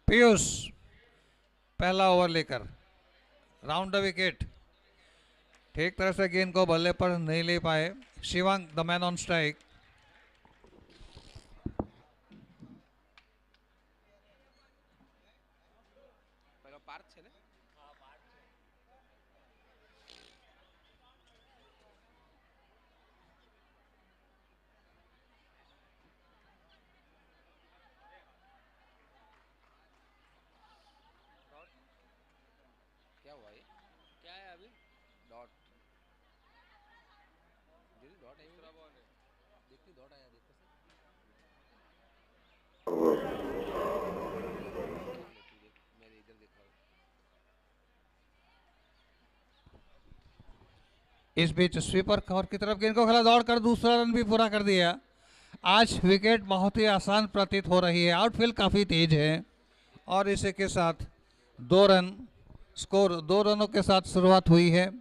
पीयूष पहला ओवर लेकर round the wicket, ठीक तरह से गेंद को बल्ले पर नहीं ले पाए। Shivang the man on strike. इस बीच स्वीपर कवर की तरफ गेंद को खेला, दौड़कर दूसरा रन भी पूरा कर दिया। आज विकेट बहुत ही आसान प्रतीत हो रही है, आउटफील्ड काफी तेज है और इसी के साथ 2 रन स्कोर, 2 रनों के साथ शुरुआत हुई है।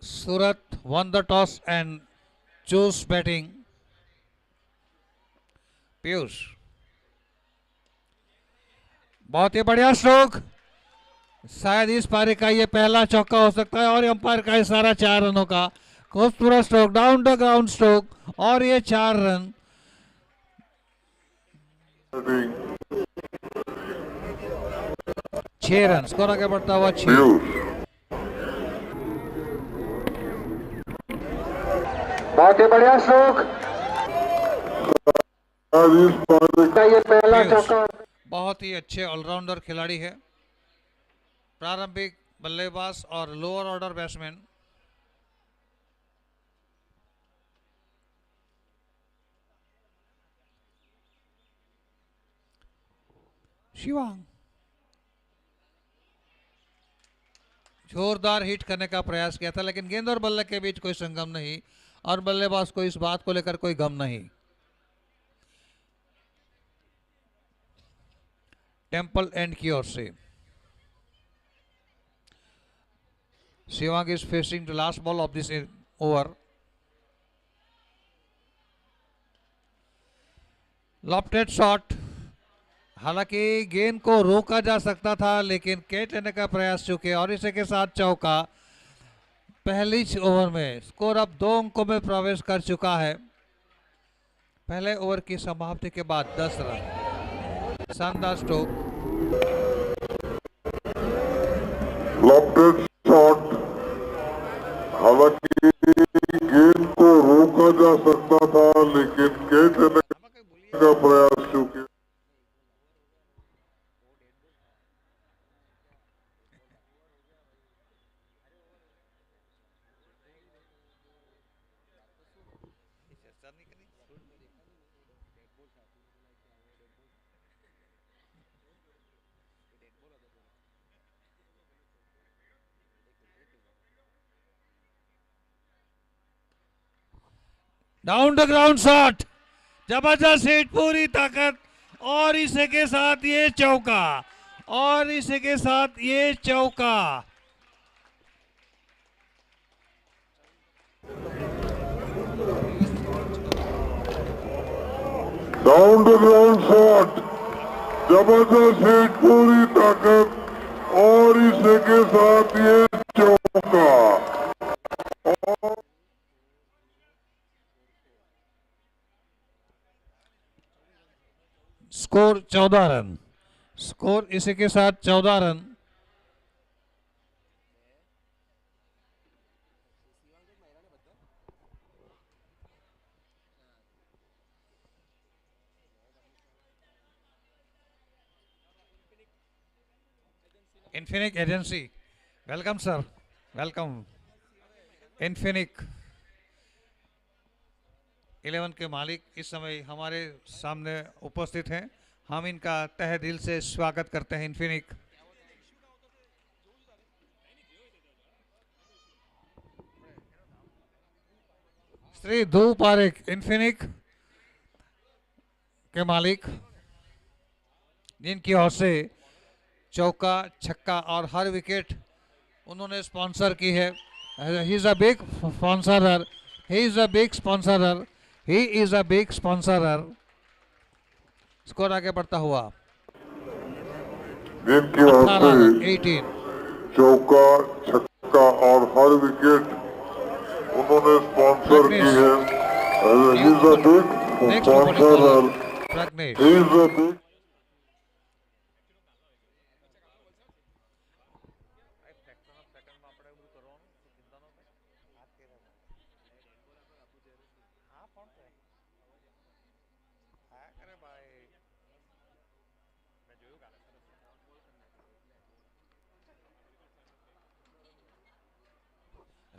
सूरत won the toss and chose batting. Piyush बहुत ही बढ़िया स्ट्रोक, शायद इस पारी का ये पहला चौका हो सकता है और अंपायर का इशारा 4 रनों का। खूबसूरत stroke, down the ground stroke और ये 4 रन। छह रन स्कोर आगे बढ़ता हुआ 6। बहुत ही बढ़िया स्ट्रोक, ये पहला चौका। बहुत ही अच्छे ऑलराउंडर खिलाड़ी है, प्रारंभिक बल्लेबाज और लोअर ऑर्डर बैट्समैन। शिवांग जोरदार हिट करने का प्रयास किया था, लेकिन गेंद और बल्ले के बीच कोई संगम नहीं और बल्लेबाज को इस बात को लेकर कोई गम नहीं। टेम्पल एंड की ओर से Shivang is facing the last ball of this over. Lofted shot, हालांकि गेंद को रोका जा सकता था लेकिन कैच लेने का प्रयास चुके और इसी के साथ चौका। पहली ओवर में स्कोर अब 2 अंकों में प्रवेश कर चुका है। पहले ओवर की समाप्ति के बाद 10 रन। शानदार स्ट्रोक, लॉफ्टेड शॉट, हालांकि गेंद को रोका जा सकता था लेकिन कैच लेने का प्रयास चुके। डाउन द ग्राउंड शॉट, जबरदस्त हिट, पूरी ताकत और इसी के साथ ये चौका और इसी के साथ ये चौका। डाउन द ग्राउंड शॉट, जबरदस्त हिट, पूरी ताकत और इसी के साथ ये चौका। स्कोर 14 रन, स्कोर इसी के साथ 14 run. Infinic agency, welcome sir, welcome. Infinic 11 के मालिक इस समय हमारे सामने उपस्थित हैं, हम इनका तहे दिल से स्वागत करते हैं। इन्फिनिक श्री ध्रुव पारेख, इन्फिनिक के मालिक, जिनकी ओर से चौका छक्का और हर विकेट उन्होंने स्पॉन्सर की है। He is a big sponsorer, he is a big sponsorer, he is a big sponsorer. Score आगे बढ़ता हुआ जिनकी ओर से 18 चौका छक्का और हर विकेट उन्होंने स्पॉन्सर की है। He is a big sponsorer. Pragnesh He is a big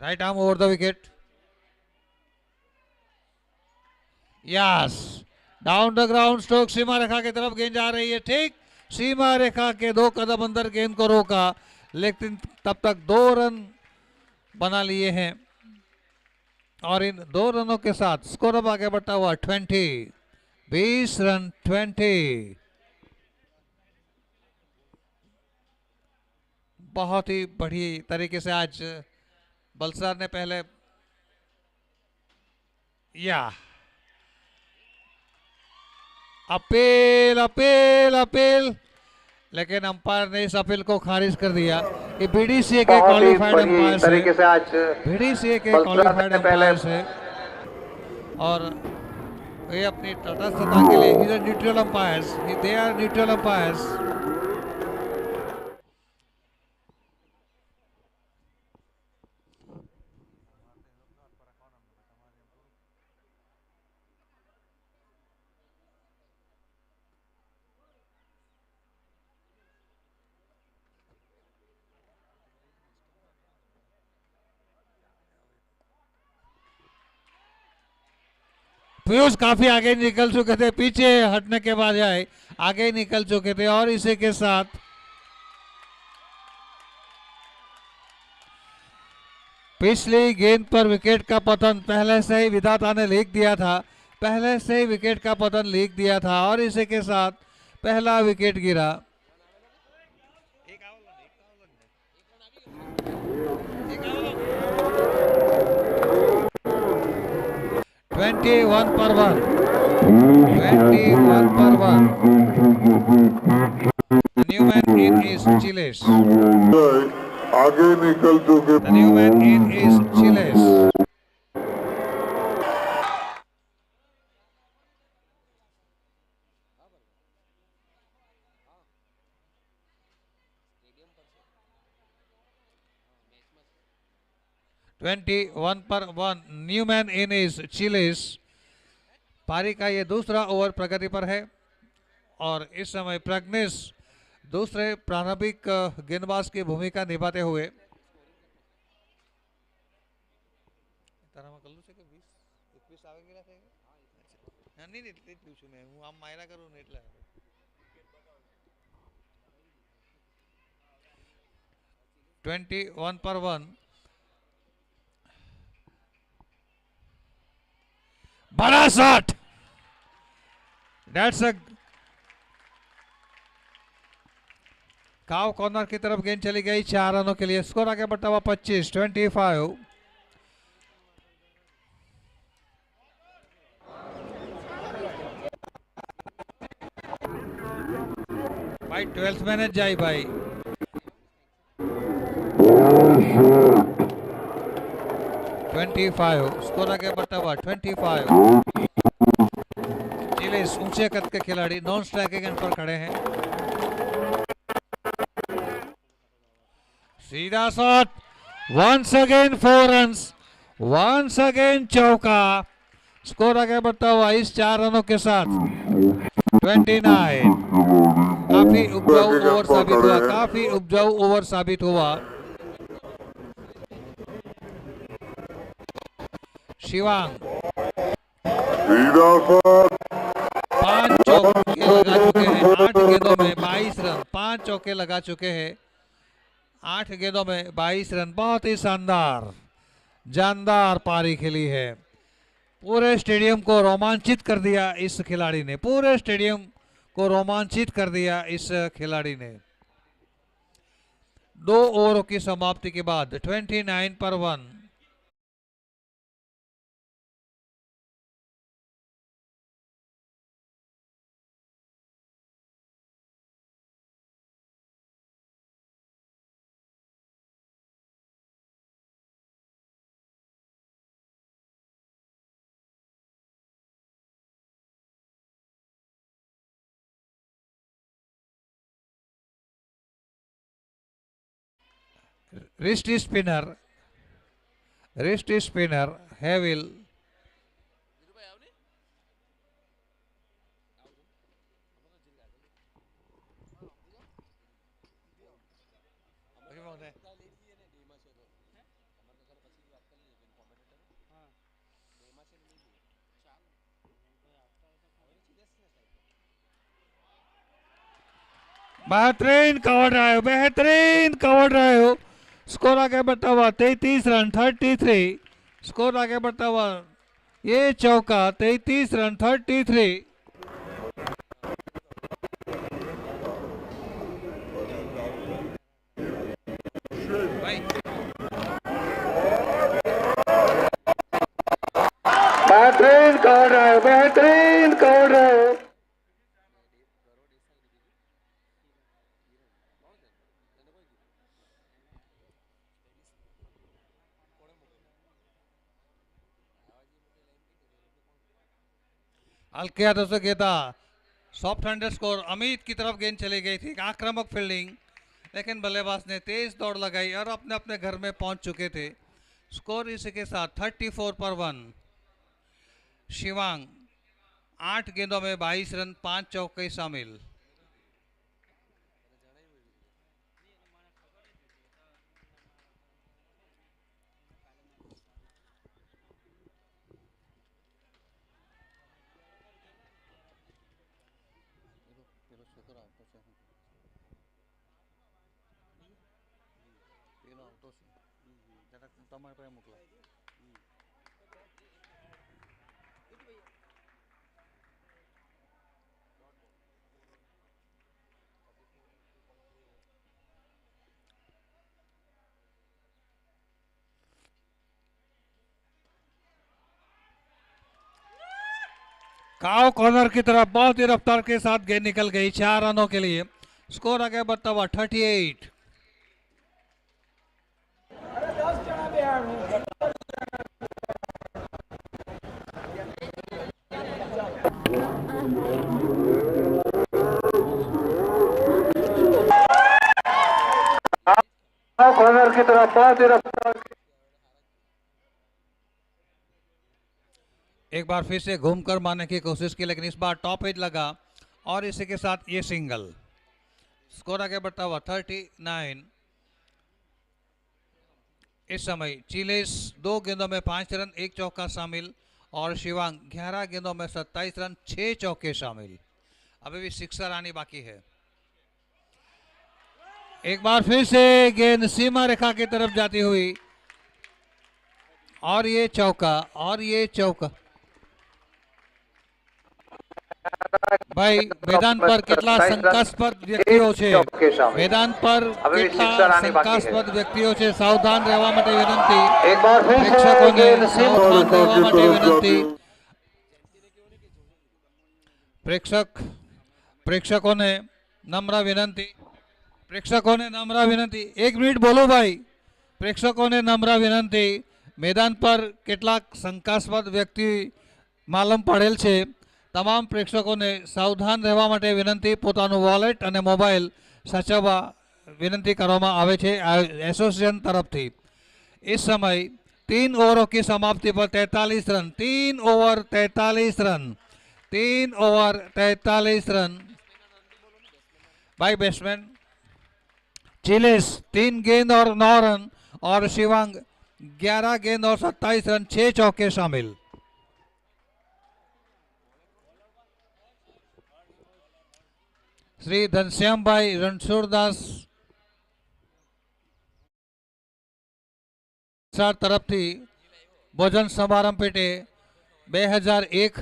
right arm over the wicket. Yes, down the ground stroke, सीमा रेखा की तरफ गेंद जा रही है। ठीक सीमा रेखा के 2 कदम अंदर गेंद को रोका, लेकिन तब तक 2 रन बना लिए हैं और इन 2 रनों के साथ स्कोर अब आगे बढ़ता हुआ 20 रन 20। बहुत ही बढ़िया तरीके से आज बलसार ने पहले अपील अपील अपील, लेकिन अंपायर ने इस अपील को खारिज कर दिया कि बीडीसीए के क्वालिफाइड अंपायर तरीके से आज बीडीसीए के क्वालिफाइड अंपायर से, और वे अपनी तटस्थता के लिए ही neutral umpires, they are neutral umpires. Piyush काफी आगे निकल चुके थे, पीछे हटने के बाद आगे निकल चुके थे और इसी के साथ पिछली गेंद पर विकेट का पतन पहले से ही विधाता ने लिख दिया था, पहले से ही विकेट का पतन लिख दिया था और इसी के साथ पहला विकेट गिरा। 21 पर 1, 21 पर 1। न्यूमैन इन इज चिलेस, आगे निकल चुके। न्यूमैन इन इज चिलेस। वन पर 1, न्यूमैन इन इज चिलेस। पारी का ये दूसरा ओवर प्रगति पर है और इस समय प्रज्ञेश दूसरे प्रारंभिक गेंदबाज की भूमिका निभाते हुए वन पर 1। बड़ा शॉट, दैट्स अ काव कॉर्नर की तरफ गेंद चली गई 4 रनों के लिए। स्कोर आगे बढ़ता हुआ 25 भाई 12th मैनेज जाई भाई। स्कोर आगे बढ़ता हुआ 25। चिलेस ऊंचे कद के खिलाड़ी नॉन स्ट्राइकिंग एंड पर खड़े हैं। सीधा shot, once again 4 runs, once again चौका। स्कोर आगे बढ़ता हुआ इस 4 रनों के साथ 29। काफी उपजाऊ ओवर साबित हुआ, काफी उपजाऊ ओवर साबित हुआ। शिवांग 5 चौके लगा चुके हैं 8 गेंदों में 22 रन, 5 चौके लगा चुके हैं 8 गेंदों में 22 रन। बहुत ही शानदार जानदार पारी खेली है, पूरे स्टेडियम को रोमांचित कर दिया इस खिलाड़ी ने, पूरे स्टेडियम को रोमांचित कर दिया इस खिलाड़ी ने। 2 ओवरों की समाप्ति के बाद 29 पर 1। Wrist spinner Havil बेहतरीन कवर रहे हो। स्कोर आगे बढ़ता हुआ 33 रन 33। स्कोर आगे बढ़ता हुआ ये चौका 33 रन 33। बेहतरीन कवर रहे हो। हल्के हाथों से गेंदा सॉफ्ट हैंडेड स्कोर। अमित की तरफ गेंद चली गई थी। आक्रामक फील्डिंग, लेकिन बल्लेबाज ने तेज दौड़ लगाई और अपने अपने घर में पहुंच चुके थे। स्कोर इसी के साथ 34 पर 1। शिवांग 8 गेंदों में 22 रन 5 चौके शामिल। काव कॉर्नर की तरफ बहुत ही रफ्तार के साथ गेंद निकल गई 4 रनों के लिए। स्कोर आगे बढ़ता हुआ 38। कॉर्नर की तरफ बहुत ही रफ्तार। एक बार फिर से घूमकर मारने की कोशिश की, लेकिन इस बार टॉप एज लगा और इसी के साथ ये सिंगल। स्कोर आगे बढ़ता हुआ 39। इस समय चिलेस 2 गेंदों में 5 रन 1 चौका शामिल और शिवांग 11 गेंदों में 27 रन 6 चौके शामिल। अभी भी 6 आनी बाकी है। एक बार फिर से गेंद सीमा रेखा की तरफ जाती हुई और ये चौका। भाई मैदान पर કેટલા શંકાસ્પદ વ્યક્તિઓ છે, मैदान पर કેટલા શંકાસ્પદ વ્યક્તિઓ છે, સાવધાન રહેવા માટે વિનંતી। પ્રેક્ષકોને સાવધાન રહેવા માટે વિનંતી। પ્રેક્ષકોને નમ્ર વિનંતી। 1 મિનિટ બોલો ભાઈ। પ્રેક્ષકોને નમ્ર વિનંતી। मैदान पर કેટલાક શંકાસ્પદ વ્યક્તિ માલूम પડેલ છે। તમામ પ્રેક્ષકોને સાવધાન રહેવા માટે વિનંતી। પોતાનું વોલેટ અને મોબાઈલ સાચવવા વિનંતી કરવામાં આવે છે એસોસિએશન તરફથી। इस समय 3 ओवरों की समाप्ति पर 43 run. 3 over 43 run. By batsman चिलेस 3 गेंद और 9 रन और शिवांग 11 गेंद और 27 रन 6 चौके शामिल। श्री घनश्याम भाई रणछोड़दास तरफ थी भोजन समारंभ पेटे 2001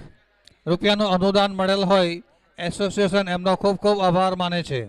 રૂપિયાનું अनुदान મળેલ હોય એસોસિએશન એમનો ખૂબ ખૂબ આભાર માને છે.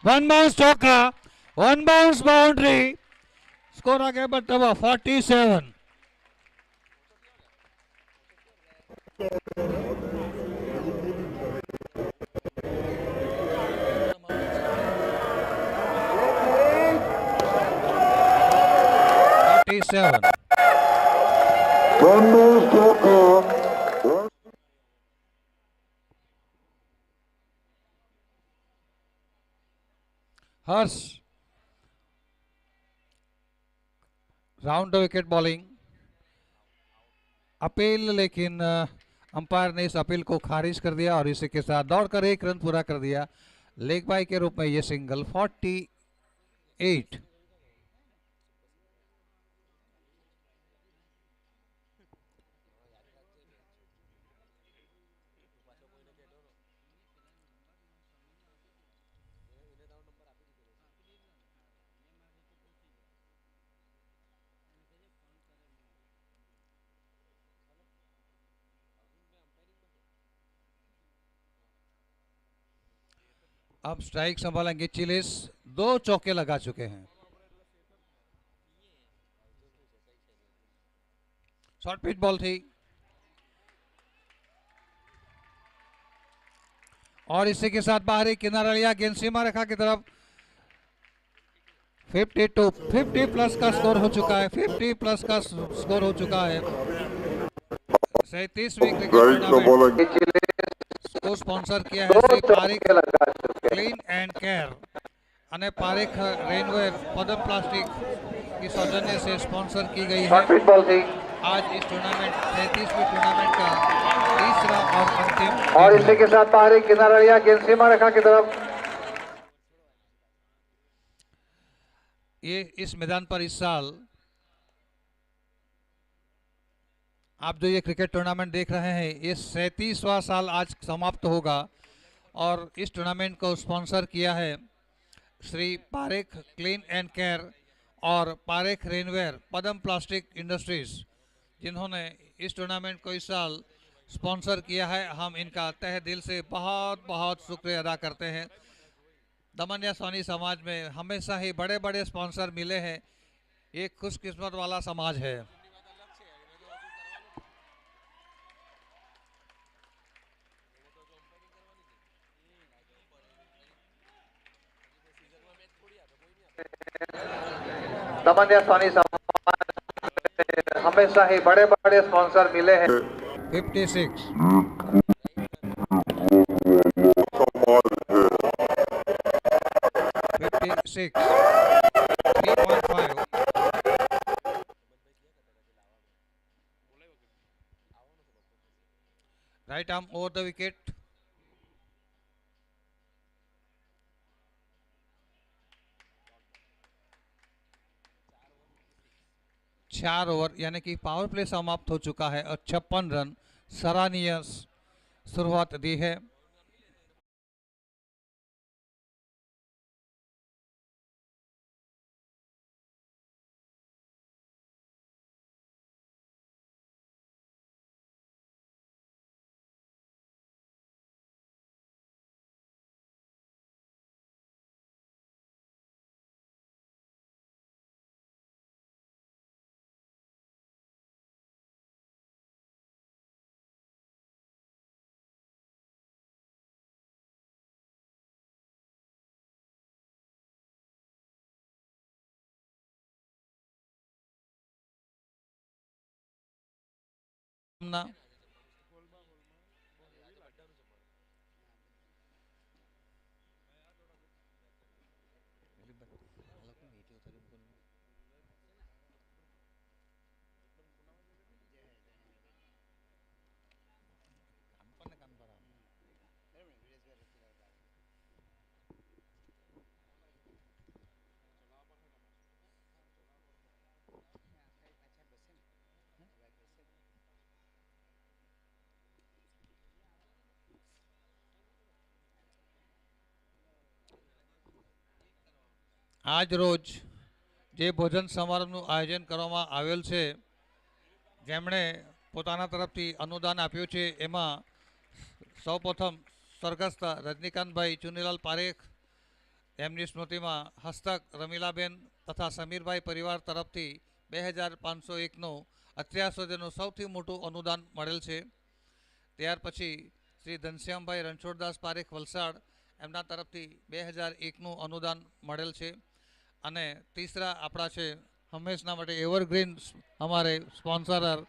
वन बाउंस चौका, वन बाउंस बाउंड्री. स्कोर आ गया but 47. Harsh round the wicket bowling. Appeal, लेकिन अंपायर ने इस अपील को खारिज कर दिया और इसी के साथ दौड़कर 1 रन पूरा कर दिया. लेग बाय के रूप में ये सिंगल 48. अब स्ट्राइक संभालेंगे चिलिस. 2 चौके लगा चुके हैं. शॉर्ट पिच बॉल थी और इसी के साथ बाहरी किनारा लिया. गेंद सीमा रेखा की तरफ. 50 प्लस का स्कोर हो चुका है. 50 प्लस का स्कोर हो चुका है. 37वीं क्रिकेट टूर्नामेंट को स्पॉन्सर किया है Shri Parikh clean and care અને પારેખ રેનવેર પદમ પ્લાસ્ટિક की सौजन्य से स्पॉन्सर की गई है. आज इस टूर्नामेंट 33वीं टूर्नामेंट का तीसरा और अंतिम. और इसी के साथ बाहरी किनारा लिया. गेंद सीमा रेखा की तरफ. ये इस मैदान पर इस साल आप जो ये क्रिकेट टूर्नामेंट देख रहे हैं, ये 37वां साल आज समाप्त होगा और इस टूर्नामेंट को स्पॉन्सर किया है Shri Parekh clean and care और पारेख रेनवेयर पदम प्लास्टिक इंडस्ट्रीज, जिन्होंने इस टूर्नामेंट को इस साल स्पॉन्सर किया है. हम इनका तहे दिल से बहुत बहुत शुक्रिया अदा करते हैं. दमनिया सोनी समाज में हमेशा ही बड़े बड़े स्पॉन्सर मिले हैं. ये खुशकिस्मत वाला समाज है. दमनिया सोनी समाज हमेशा ही बड़े बड़े स्पॉन्सर मिले हैं. 56. 3.5. Right arm over the wicket. चार ओवर यानी कि पावर प्ले समाप्त हो चुका है और 56 रन सराहनीय शुरुआत दी है. ना આજ રોજ જે ભોજન સમારંભનું આયોજન કરવામાં આવેલ છે, જેમણે પોતાના તરફથી અનુદાન આપ્યું છે, એમાં સૌપ્રથમ સ્વર્ગસ્થ રજનીકાંતભાઈ ચુનીલાલ પારેખ, એમની સ્મૃતિમાં હસ્તક રમીલાબેન તથા સમીરભાઈ પરિવાર તરફથી 2501નું અત્યાર સુધીનું સૌથી મોટું અનુદાન મળેલ છે. ત્યાર પછી શ્રી ઘનશ્યામભાઈ રણછોડદાસ પારેખ વલસાડ, એમના તરફથી 2001નું અનુદાન મળેલ છે. અને તીસરા આપણા છે હંમેશના માટે એવરગ્રીન અમારે સ્પોન્સરર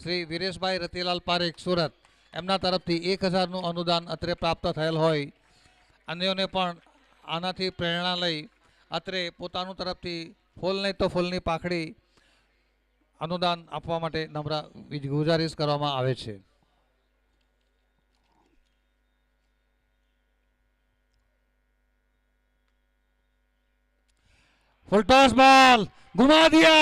શ્રી વિરેશભાઈ રતિલાલ પારેખ સુરત, એમના તરફથી 1000નું અનુદાન અત્રે પ્રાપ્ત થયેલ હોય. અન્યોને પણ આનાથી પ્રેરણા લઈ અત્રે પોતાનું તરફથી ફૂલ નહીં તો ફૂલની પાખડી અનુદાન આપવા માટે નમ્ર ગુજારિશ કરવામાં આવે છે. फुल टॉस बॉल घुमा दिया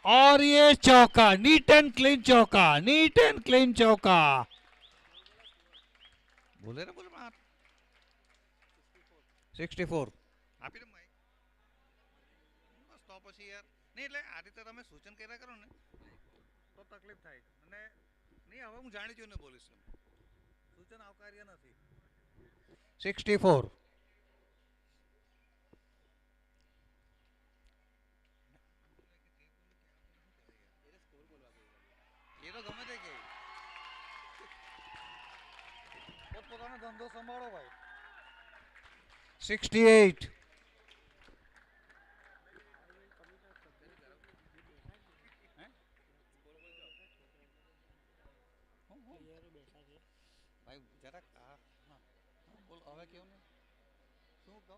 और ये चौका, नीट एंड क्लीन चौका, नीट एंड क्लीन चौका. बोले ना बोले बात 64 આપી દે ભાઈ બસ તો પછી યાર નહીં એટલે આ રીતે તમે સૂચન કર્યા કરો ને તો તકલીફ થાય અને નહીં હવે હું જાણી જોઈને બોલીશ. સૂચન આવકાર્ય નથી. 64 એ તો ગમે તે કે પોતપોતાનો ધંધો સંભાળો ભાઈ. 68 ભાઈ જરાક બોલ હવે કેવું ને શું કહો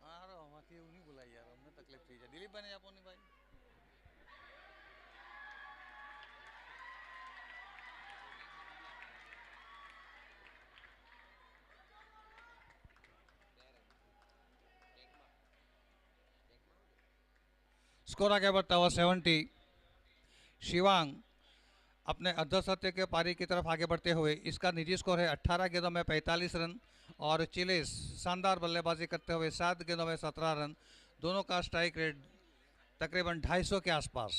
હારો આમાંથી એવું નહીં બોલાય યાર, અમને તકલીફ થઈ જાય. દિલીપભાઈને આપો ને ભાઈ. स्कोर आगे बढ़ता हुआ 70. शिवांग अपने अर्धशतक के पारी की तरफ आगे बढ़ते हुए, इसका निजी स्कोर है 18 गेंदों में 45 रन और चिलेस शानदार बल्लेबाजी करते हुए 7 गेंदों में 17 रन. दोनों का स्ट्राइक रेट तकरीबन 250 के आसपास.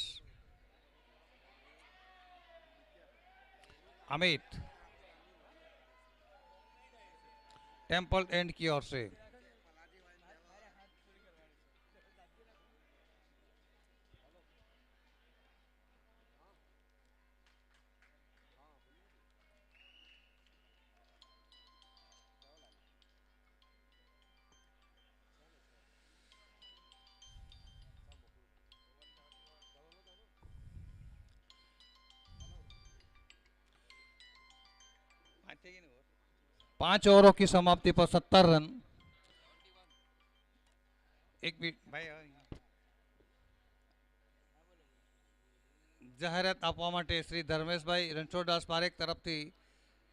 अमित टेम्पल एंड की ओर से पांच ओवरों की समाप्ति पर 70 रन. एक मिनट भाई जाહેરાત આપવા માટે શ્રી ધર્મેશભાઈ રણછોડદાસ પારેખ તરફથી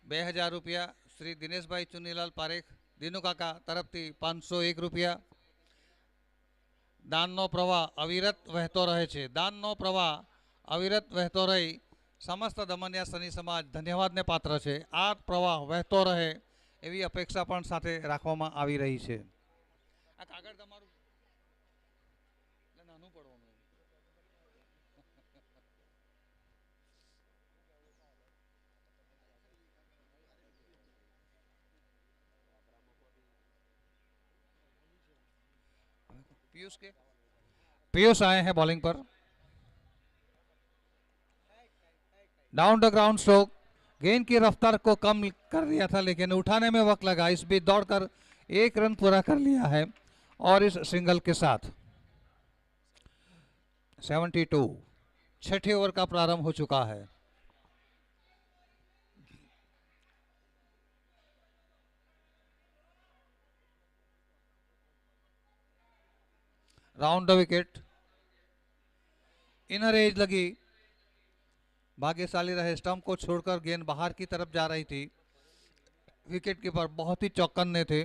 2000 રૂપિયા, શ્રી દિનેશભાઈ ચુનીલાલ પારેખ દિનુકાકા તરફથી 501 રૂપિયા. દાનનો પ્રવાહ અવિરત વહેતો રહે છે. દાનનો પ્રવાહ અવિરત વહેતો રહી સમસ્ત દમનિયા સની સમાજ ધન્યવાદને પાત્ર છે. આ પ્રવાહ વહેતો રહે એવી અપેક્ષા પણ સાથે રાખવામાં આવી રહી છે. આ કાગળ તમારું નાનું પડવાનું. पीयूष आए हैं बॉलिंग पर. डाउन द ग्राउंड स्ट्रोक, गेंद की रफ्तार को कम कर दिया था लेकिन उठाने में वक्त लगा. इस बीच दौड़कर 1 रन पूरा कर लिया है और इस सिंगल के साथ 72 छठे ओवर का प्रारंभ हो चुका है. Round the wicket, inner as लगी, भाग्यशाली रहे. स्टंप को छोड़कर गेंद बाहर की तरफ जा रही थी. विकेट कीपर बहुत ही चौकन्ने थे,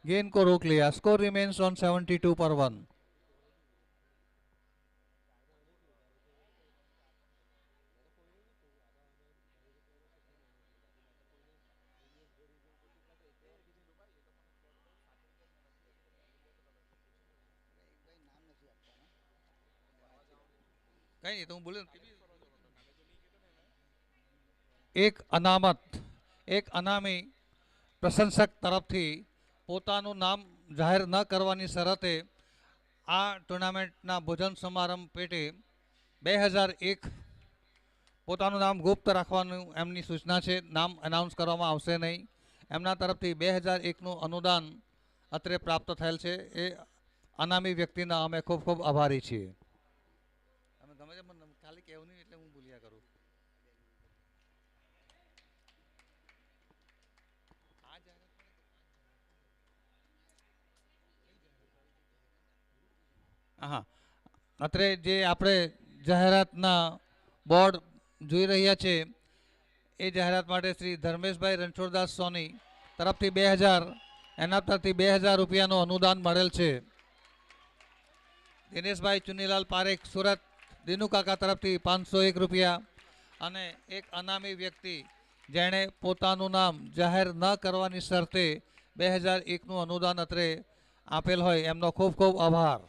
गेंद को रोक लिया. स्कोर रिमेन्स ऑन 72 पर 1. કઈ નહીં તો હું બોલ્યો એક અનામી પ્રશંસક તરફથી પોતાનું નામ જાહેર ન કરવાની શરતે આ ટુર્નામેન્ટના ભોજન સમારંભ પેટે 2001 પોતાનું નામ ગુપ્ત રાખવાનું એમની સૂચના છે. નામ એનાઉન્સ કરવામાં આવશે નહીં. એમના તરફથી 2001નું અનુદાન અત્રે પ્રાપ્ત થયેલ છે. એ અનામી વ્યક્તિના અમે ખૂબ ખૂબ આભારી છીએ. અમે ગમે તે મને ખાલી કહેવું નહીં એટલે હું ભૂલ્યા કરું. હા, અત્રે જે આપણે જાહેરાતના બોર્ડ જોઈ રહ્યા છે એ જાહેરાત માટે શ્રી ધર્મેશભાઈ રણછોડદાસ સોની તરફથી 2000 એના તરફથી 2000 રૂપિયાનું અનુદાન મળેલ છે. દિનેશભાઈ ચુનીલાલ પારેખ સુરત દિનુ કાકા તરફથી 501 રૂપિયા અને એક અનામી વ્યક્તિ જેણે પોતાનું નામ જાહેર ન કરવાની શરતે 2001નું અનુદાન અત્રે આપેલ હોય એમનો ખૂબ ખૂબ આભાર.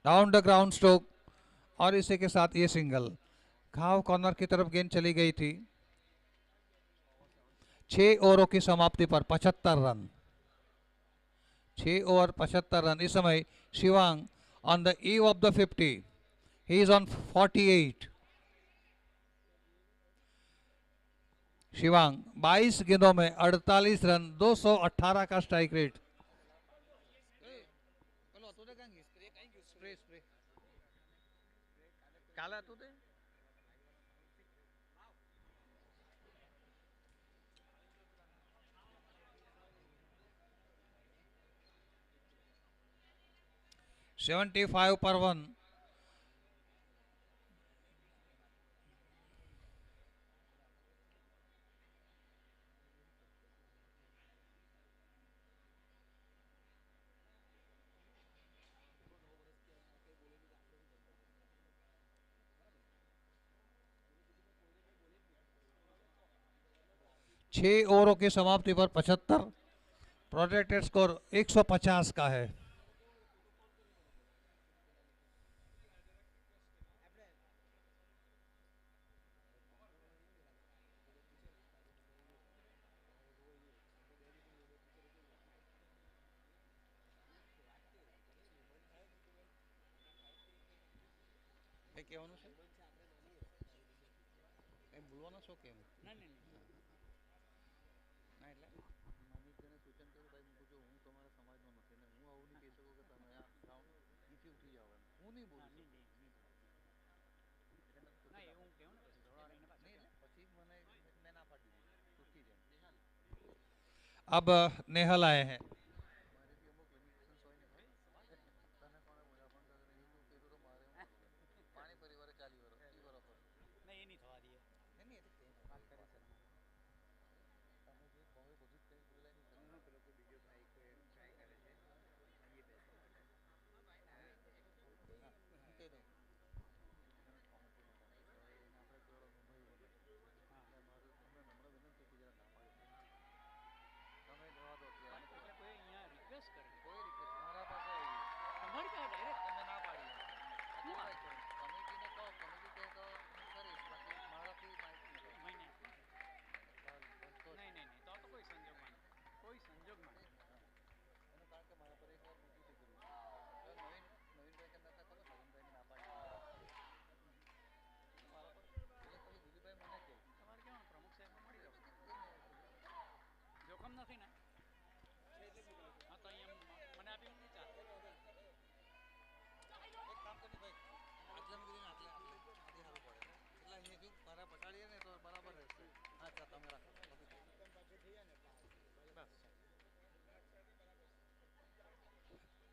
डाउन द ग्राउंड स्ट्रोक और इसी के साथ ये सिंगल. घाव कॉर्नर की तरफ गेंद चली गई थी. 6 ओवरों की समाप्ति पर 75 रन. 6 over 75 run. इस समय Shivang on the eve of the 50. He is on 48. Shivang 22 गेंदों में 48 रन, 218 का स्ट्राइक रेट. काला तू दे 75 पर 1. छह ओवरों की समाप्ति पर 75. प्रोजेक्टेड स्कोर 150 का है. કહેવાનું છે એમ બોલવાનો છો કેમ ના ના ના એટલે મમ્મીને સૂચન કર્યું ભાઈ હું જો હું તમારા સમાજનો નથી ને હું આવું નહીં કહી શકું કે તમે આ ગાઉન નીચે ઉઠી જાવ એમ હું નહીં બોલું ના એવું કેવું ને પછી થોડા રહીને પાછી નહીં પછી મને મેં ના પાડી દીધી ઉઠી જાય. अब नेहल आए हैं.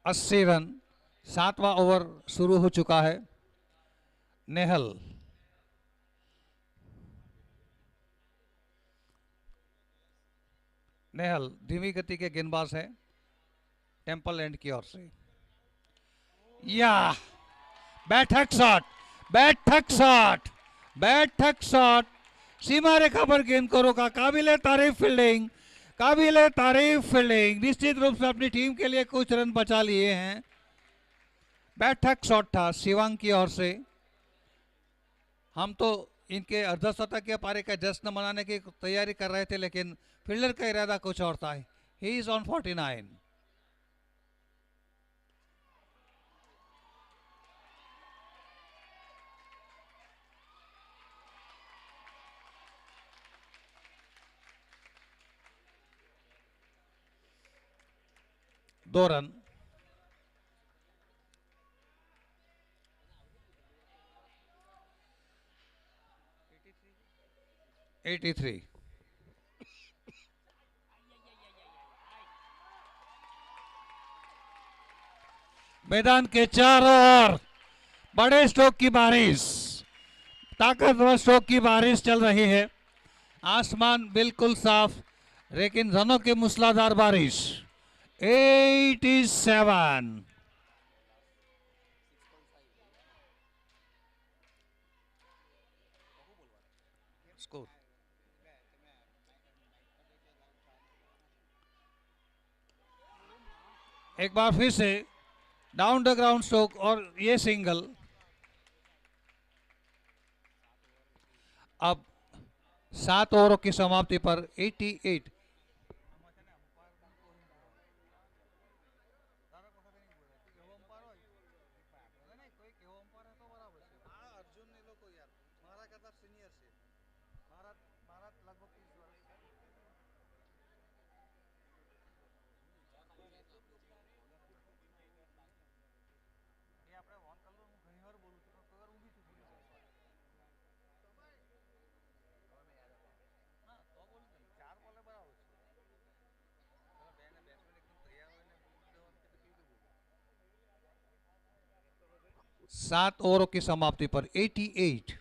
अस्सी रन. 7वां ओवर शुरू हो चुका है. नेहल धीमी गति के गेंदबाज है टेम्पल एंड की ओर से. या बैठक शॉट सीमा रेखा पर गेंद को रोका. काबिले तारीफ फील्डिंग. काबिल तारीफ फील्डिंग, निश्चित रूप से अपनी टीम के लिए कुछ रन बचा लिए हैं। बैठक शॉट था शिवांग की ओर से। हम तो इनके अर्धशतकीय पारी का जश्न मनाने की तैयारी कर रहे थे, लेकिन फील्डर का इरादा कुछ और था। He is on 49। दो रन। Eighty three. मैदान के चारों ओर बड़े स्ट्रोक की बारिश, ताकतवर स्ट्रोक की बारिश चल रही है। आसमान बिल्कुल साफ, लेकिन रनों की मूसलाधार बारिश। 87। स्कोर एक बार फिर से डाउन द ग्राउंड स्ट्रोक और ये सिंगल। अब 7 ओवरों की समाप्ति पर 88। सात ओवरों की समाप्ति पर 88।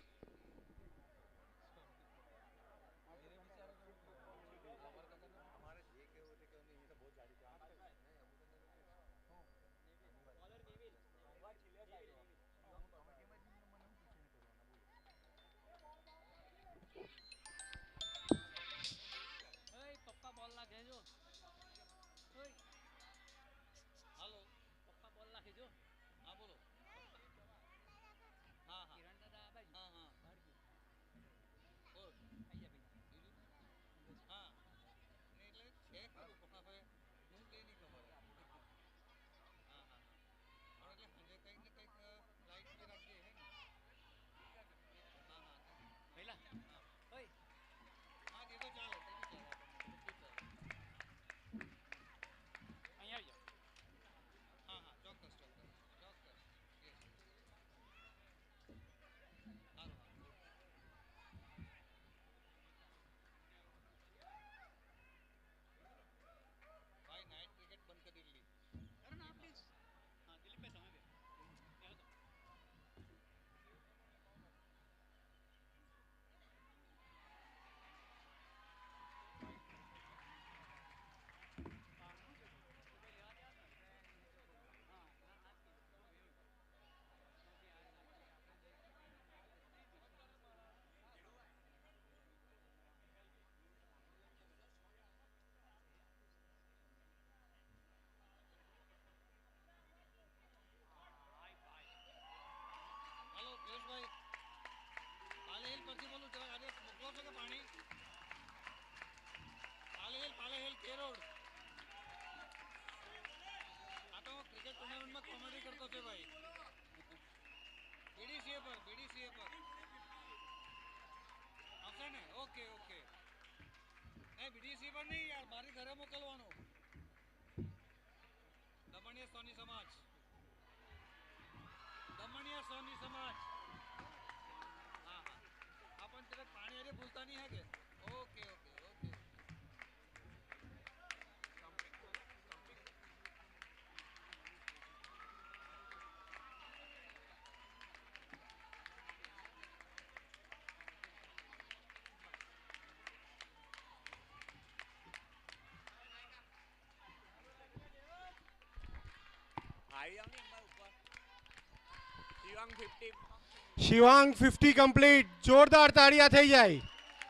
શિવાંગ 50 કમ્પ્લીટ. જોરદાર તાળીયા થઈ જાય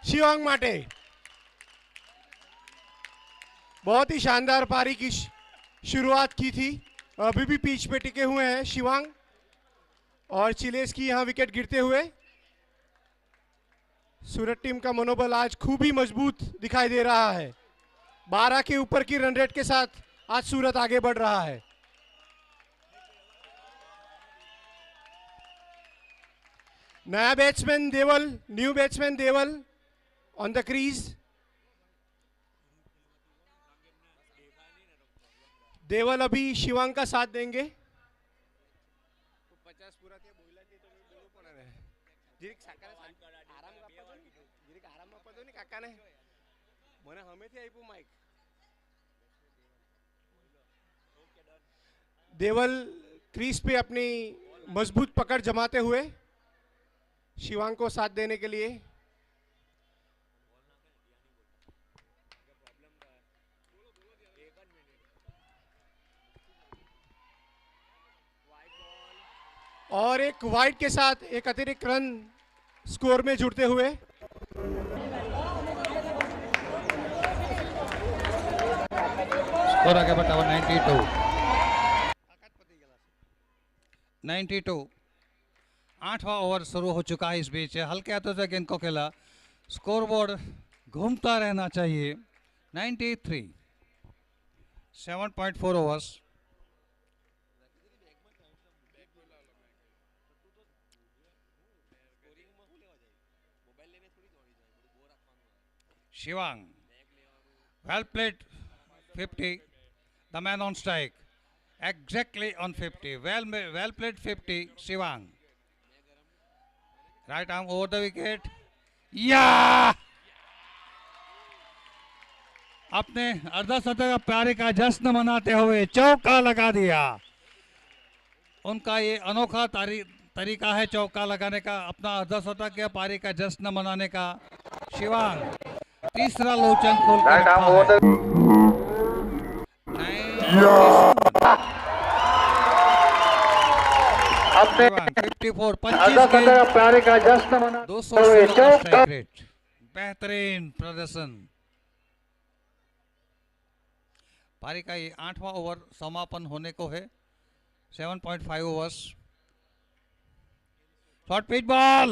શિવાંગ માટે. बहुत ही शानदार पारी की शुरुआत की थी। अभी भी पिच पे टिके हुए हैं शिवांग और चिलेस की यहां विकेट गिरते हुए। सूरत टीम का मनोबल आज खूब ही मजबूत दिखाई दे रहा है। 12 के ऊपर की रन रेट के साथ आज सूरत आगे बढ़ रहा है। नया batsman Deval, new batsman Deval on the crease. Deval अभी शिवांग का साथ देंगे। 50 पूरा थे बोला थी तो बोलू पण रे જીરીક સાકાને આરામ આપો દો ને, જીરીક આરામ આપો દો ને કાકાને, મને હમેથી આપ્યું માઈક। देवल क्रीज पे अपनी मजबूत पकड़ जमाते हुए शिवांग को साथ देने के लिए। और एक वाइड के साथ एक अतिरिक्त रन स्कोर में जुड़ते हुए। स्कोर आगे बढ़ा 92। 8वां ओवर शुरू हो चुका है। इस बीच हल्के हाथों से गेंद को खेला, स्कोरबोर्ड घूमता रहना चाहिए। 93, 7.4 overs. Shivang, well played, 50. The man on strike, exactly on 50. Well played, 50. Shivang, right arm over the wicket. Yeah! अपने अर्धशतक पारी का जश्न मनाते हुए चौका लगा दिया। उनका ये अनोखा तरीका है चौका लगाने का, अपना अर्धशतक या पारी का जश्न मनाने का। शिवांग तीसरा लोचन खोल के रखा है। 54, 25 प्यारे का जश्न मना 216 रेट। बेहतरीन प्रदर्शन। पारी का ये 8वां ओवर समापन होने को है। 7.5 ओवर्स। शॉर्ट पिच बॉल,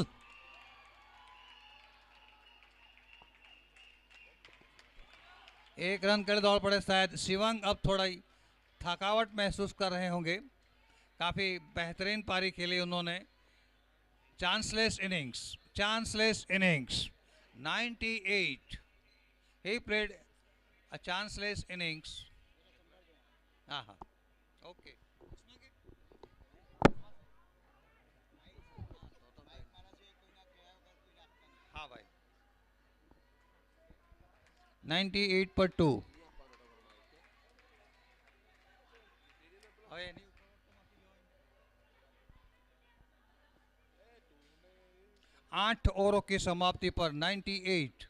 एक रन के लिए दौड़ पड़े शायद। शिवांग अब थोड़ा ही थकावट महसूस कर रहे होंगे। काफ़ी बेहतरीन पारी खेली उन्होंने। Chanceless innings 98। He played a chanceless innings. हाँ ओके। हाँ भाई 98/2। 8 ओवरों की समाप्ति पर 98।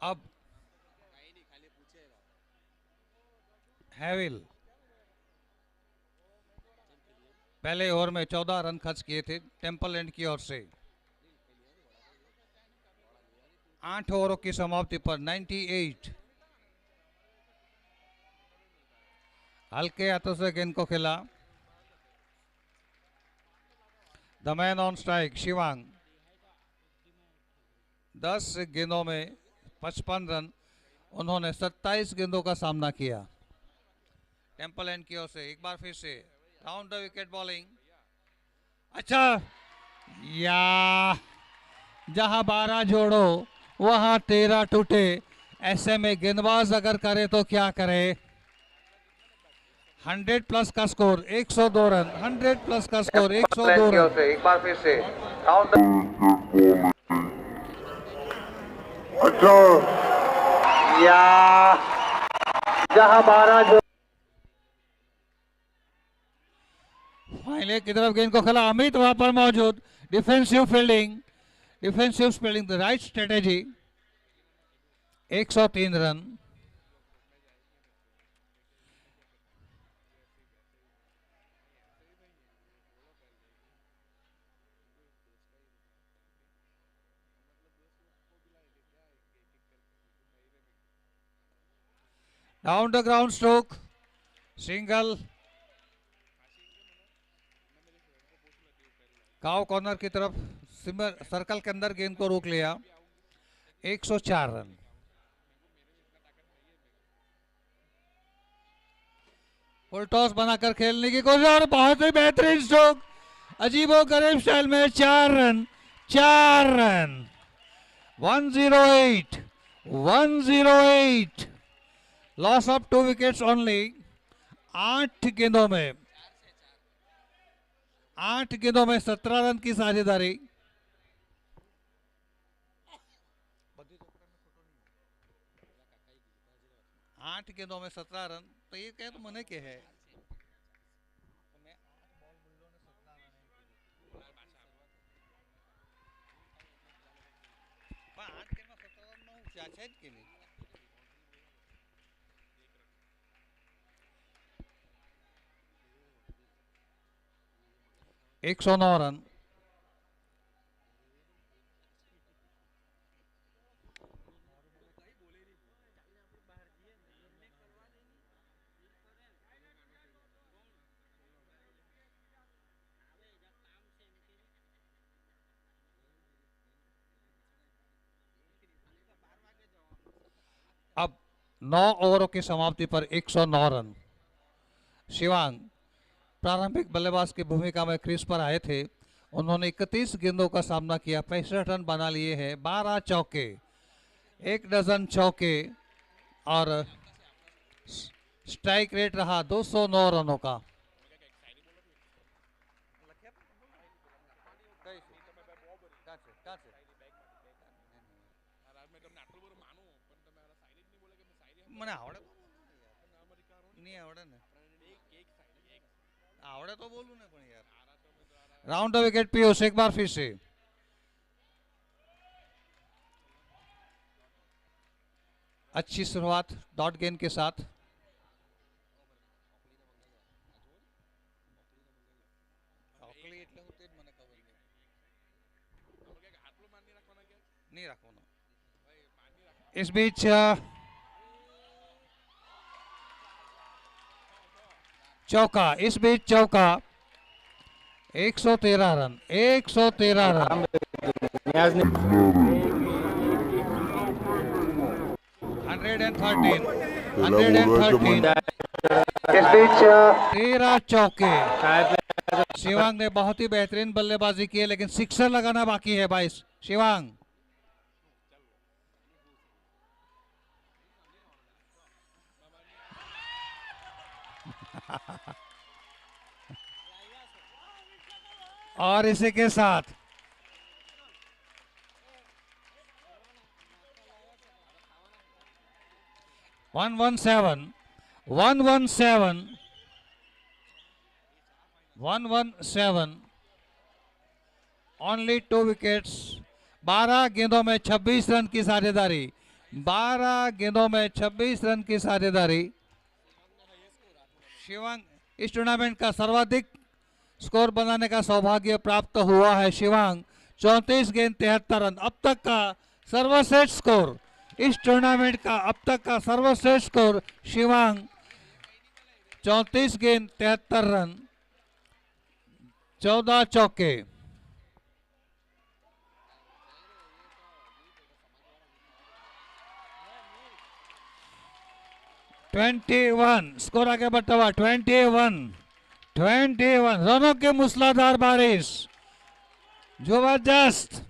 अब हैविल पहले ओवर में 14 रन खर्च किए थे टेम्पल एंड की ओर से। 8 ओवरों की समाप्ति पर 98। हल्के हाथों से गेंद को खेला। The man on strike Shivang. 10 गेंदों में 55 रन। उन्होंने 27 गेंदों का सामना किया। टेम्पल एंड की ओर से एक बार फिर से राउंड द विकेट बॉलिंग। अच्छा, या जहां 12 जोड़ो वहां 13 टूटे। ऐसे में गेंदबाज अगर करे तो क्या करे। 100 प्लस का स्कोर 102 रन। 100 प्लस का स्कोर 102 रन। एक बार फिर से राउंड अच्छा, या जहां 12 जो फाइनल की तरफ गेंद को खेला। अमित वहां पर मौजूद। Defensive fielding defensive spelling the right strategy. 103 run. Down the ground stroke, single. काव कॉर्नर की तरफ सर्कल के अंदर गेंद को रोक लिया। 104 रन। फुल टॉस बनाकर खेलने की कोशिश और बहुत ही बेहतरीन स्ट्रोक, अजीबो गरीब स्टाइल में 4 run. 4 run. 108। 108। Loss of 2 wickets only. 8 गेंदों में 17 रन की साझेदारी। आठ गेंदों में 17 रन, तो ये कह तो मने के है। के लिए 109 रन। अब 9 ओवरों की समाप्ति पर 109 रन। शिवांग प्रारंभिक बल्लेबाज की भूमिका में क्रीज पर आए थे। उन्होंने 31 गेंदों का सामना किया, 65 रन बना लिए हैं। 12 चौके, 1 डजन चौके और स्ट्राइक रेट रहा 209 रनों का। મને આવડે નહીં આવડે ને આવડે તો બોલું ને પણ યાર। राउंड द विकेट पीयूष एक बार फिर से। अच्छी शुरुआत डॉट गेंद के साथ। इस बीच चौका, 113 रन। 113 रन। 113 इस बीच 13 चौके। शिवांग ने बहुत ही बेहतरीन बल्लेबाजी की है, लेकिन सिक्सर लगाना बाकी है। 22 शिवांग। और इसी के साथ वन 117 ओनली 2 विकेट्स। 12 गेंदों में 26 रन की साझेदारी। 12 गेंदों में 26 रन की साझेदारी। शिवांग इस टूर्नामेंट का सर्वाधिक स्कोर बनाने का सौभाग्य प्राप्त हुआ है। शिवांग 34 गेंद 73 रन, अब तक का सर्वश्रेष्ठ स्कोर। इस टूर्नामेंट का अब तक का सर्वश्रेष्ठ स्कोर शिवांग। 34 गेंद 73 रन, 14 चौके। स्कोर आगे बढ़ता हुआ 21 रनों के मूसलाधार बारिश। जबरदस्त।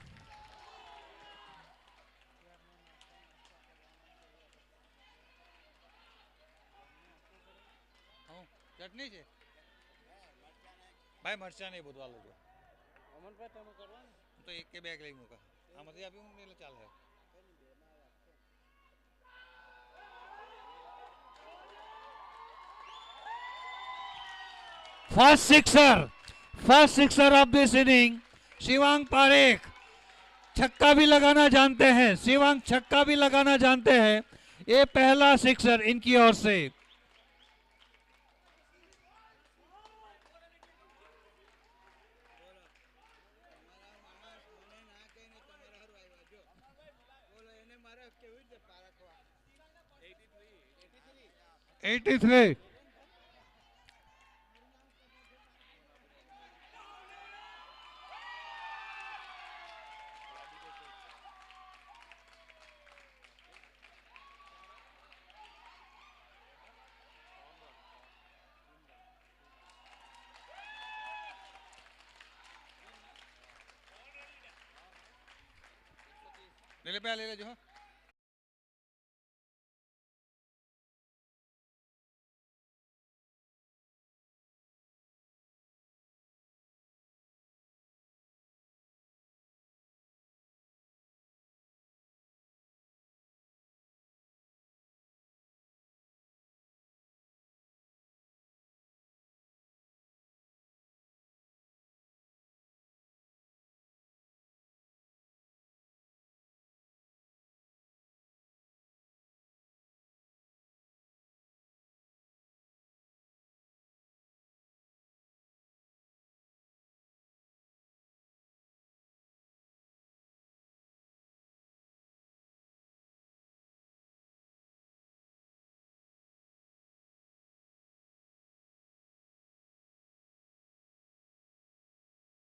चटनी છે ભાઈ મરચા નહીં બધું આલો જો અમન ભાઈ તમે કરવા તો એક કે બેગ લઈ મૂકા આમાંથી આપી હું એટલે ચાલે। First sixer of this inning, Shivang Parekh, छक्का भी लगाना जानते हैं, शिवांग छक्का भी लगाना जानते हैं। ये पहला सिक्सर इनकी ओर से। Eighty three. ले ले जो है।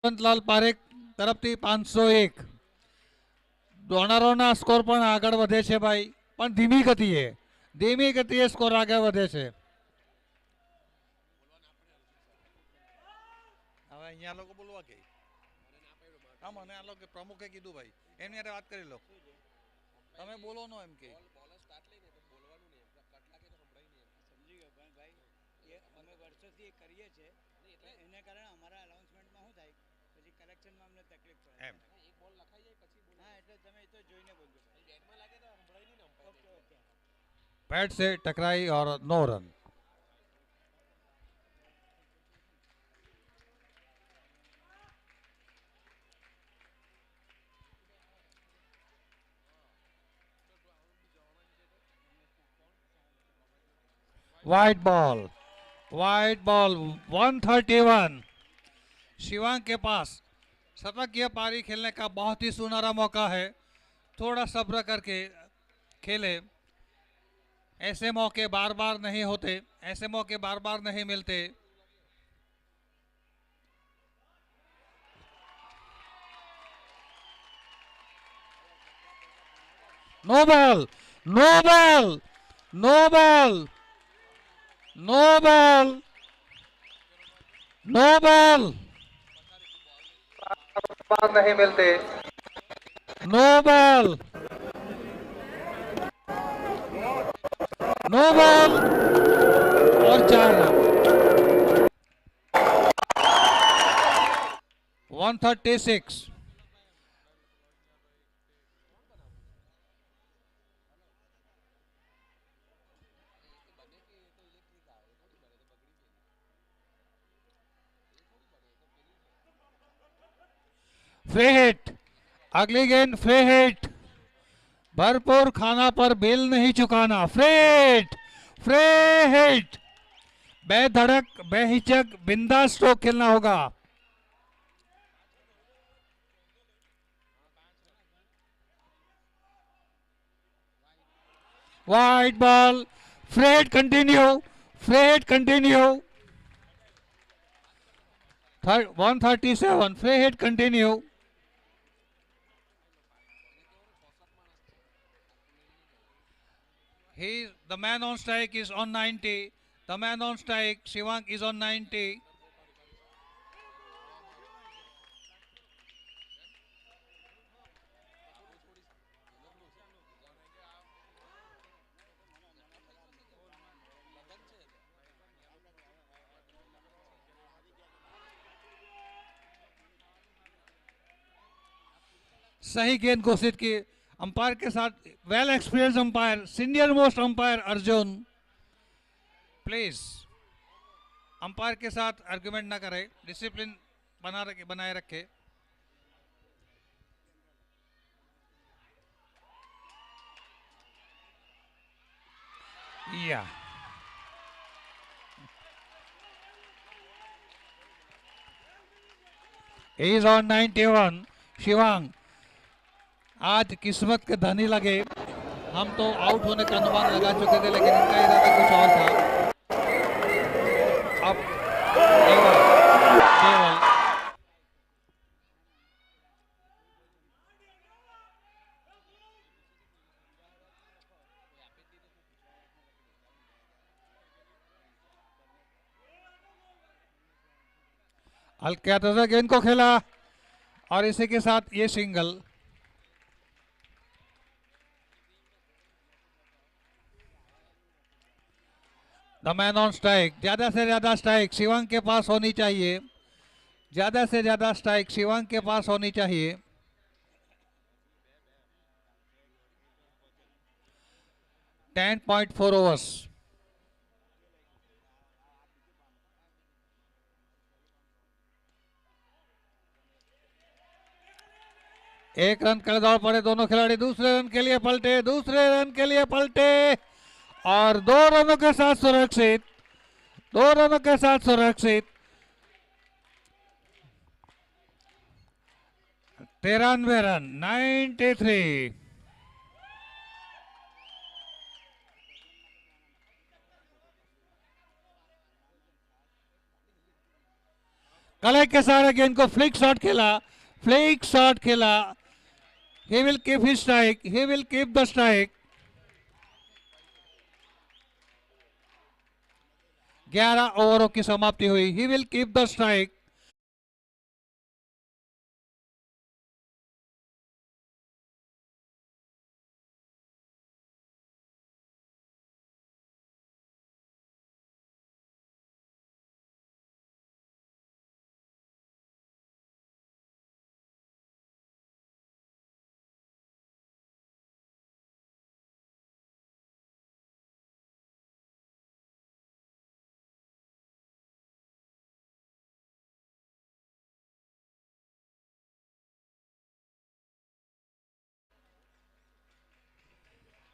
લાલ પારેખ તરફથી 501 ડોનરોના સ્કોર પણ આગળ વધે છે ભાઈ, પણ ધીમી ગતિએ સ્કોર આગળ વધે છે। હવે અહીંયા લોકો બોલવા કે હા મને આ લોકો પ્રમુખે કીધું ભાઈ એની હારે વાત કરી લો, તમે બોલો નો એમ કે અમે વર્ષોથી કરીએ છીએ એના કારણે અમારા અનાઉન્સમેન્ટમાં શું થાય પછી કલેક્શનમાં અમને તકલીફ પડે એમ એક બોલ લખાઈ જાય પછી હા એટલે તમે તો જોઈને બોલજો બેટમાં લાગે તો સંભળાય નહીં ને ઓકે ઓકે बैट से टकराई और 9 रन। Wide ball 131। शिवांग के पास शतकीय पारी खेलने का बहुत ही सुनहरा मौका है, थोड़ा सब्र करके खेले। ऐसे मौके बार बार नहीं होते, ऐसे मौके बार बार नहीं मिलते। No ball no ball no ball no ball no ball बार नहीं मिलते। नो बॉल नो बॉल और 4 रन। 136। फ्री हिट, अगली गेंद फ्री हिट। भरपूर खाना पर बिल नहीं चुकाना। फ्री हिट बेधड़क बेहिचक बिंदास स्ट्रोक खेलना होगा। Wide ball free hit continue 137 free hit continue. The man on strike is on 90. The man on strike, Shivang, is on 90. सही गेंद घोषित की अंपायर के साथ, well experience umpire, senior most umpire Arjun. Please umpire के साथ आर्गुमेंट ना करें, डिसिप्लिन बनाए रखे। या इज ऑन 91 शिवांग। आज किस्मत के धनी लगे, हम तो आउट होने का अनुमान लगा चुके थे लेकिन इनका इरादा कुछ और था। अब केवल अलकैतजा गेंद को खेला और इसी के साथ ये single. The man on strike. ज्यादा से ज्यादा स्ट्राइक शिवांग के पास होनी चाहिए, ज्यादा से ज्यादा स्ट्राइक शिवांग के पास होनी चाहिए। Ten 10.4 overs. एक रन के दौड़ पड़े दोनों खिलाड़ी, दूसरे रन के लिए पलटे, दूसरे रन के लिए पलटे और 2 रनों के साथ सुरक्षित, 2 रनों के साथ सुरक्षित। 93 रन 93। कले के सारे गेंद को फ्लिक शॉट खेला, फ्लिक शॉट खेला। He will keep his strike, he will keep the strike। 11 ओवरों की समाप्ति हुई। He will keep the strike।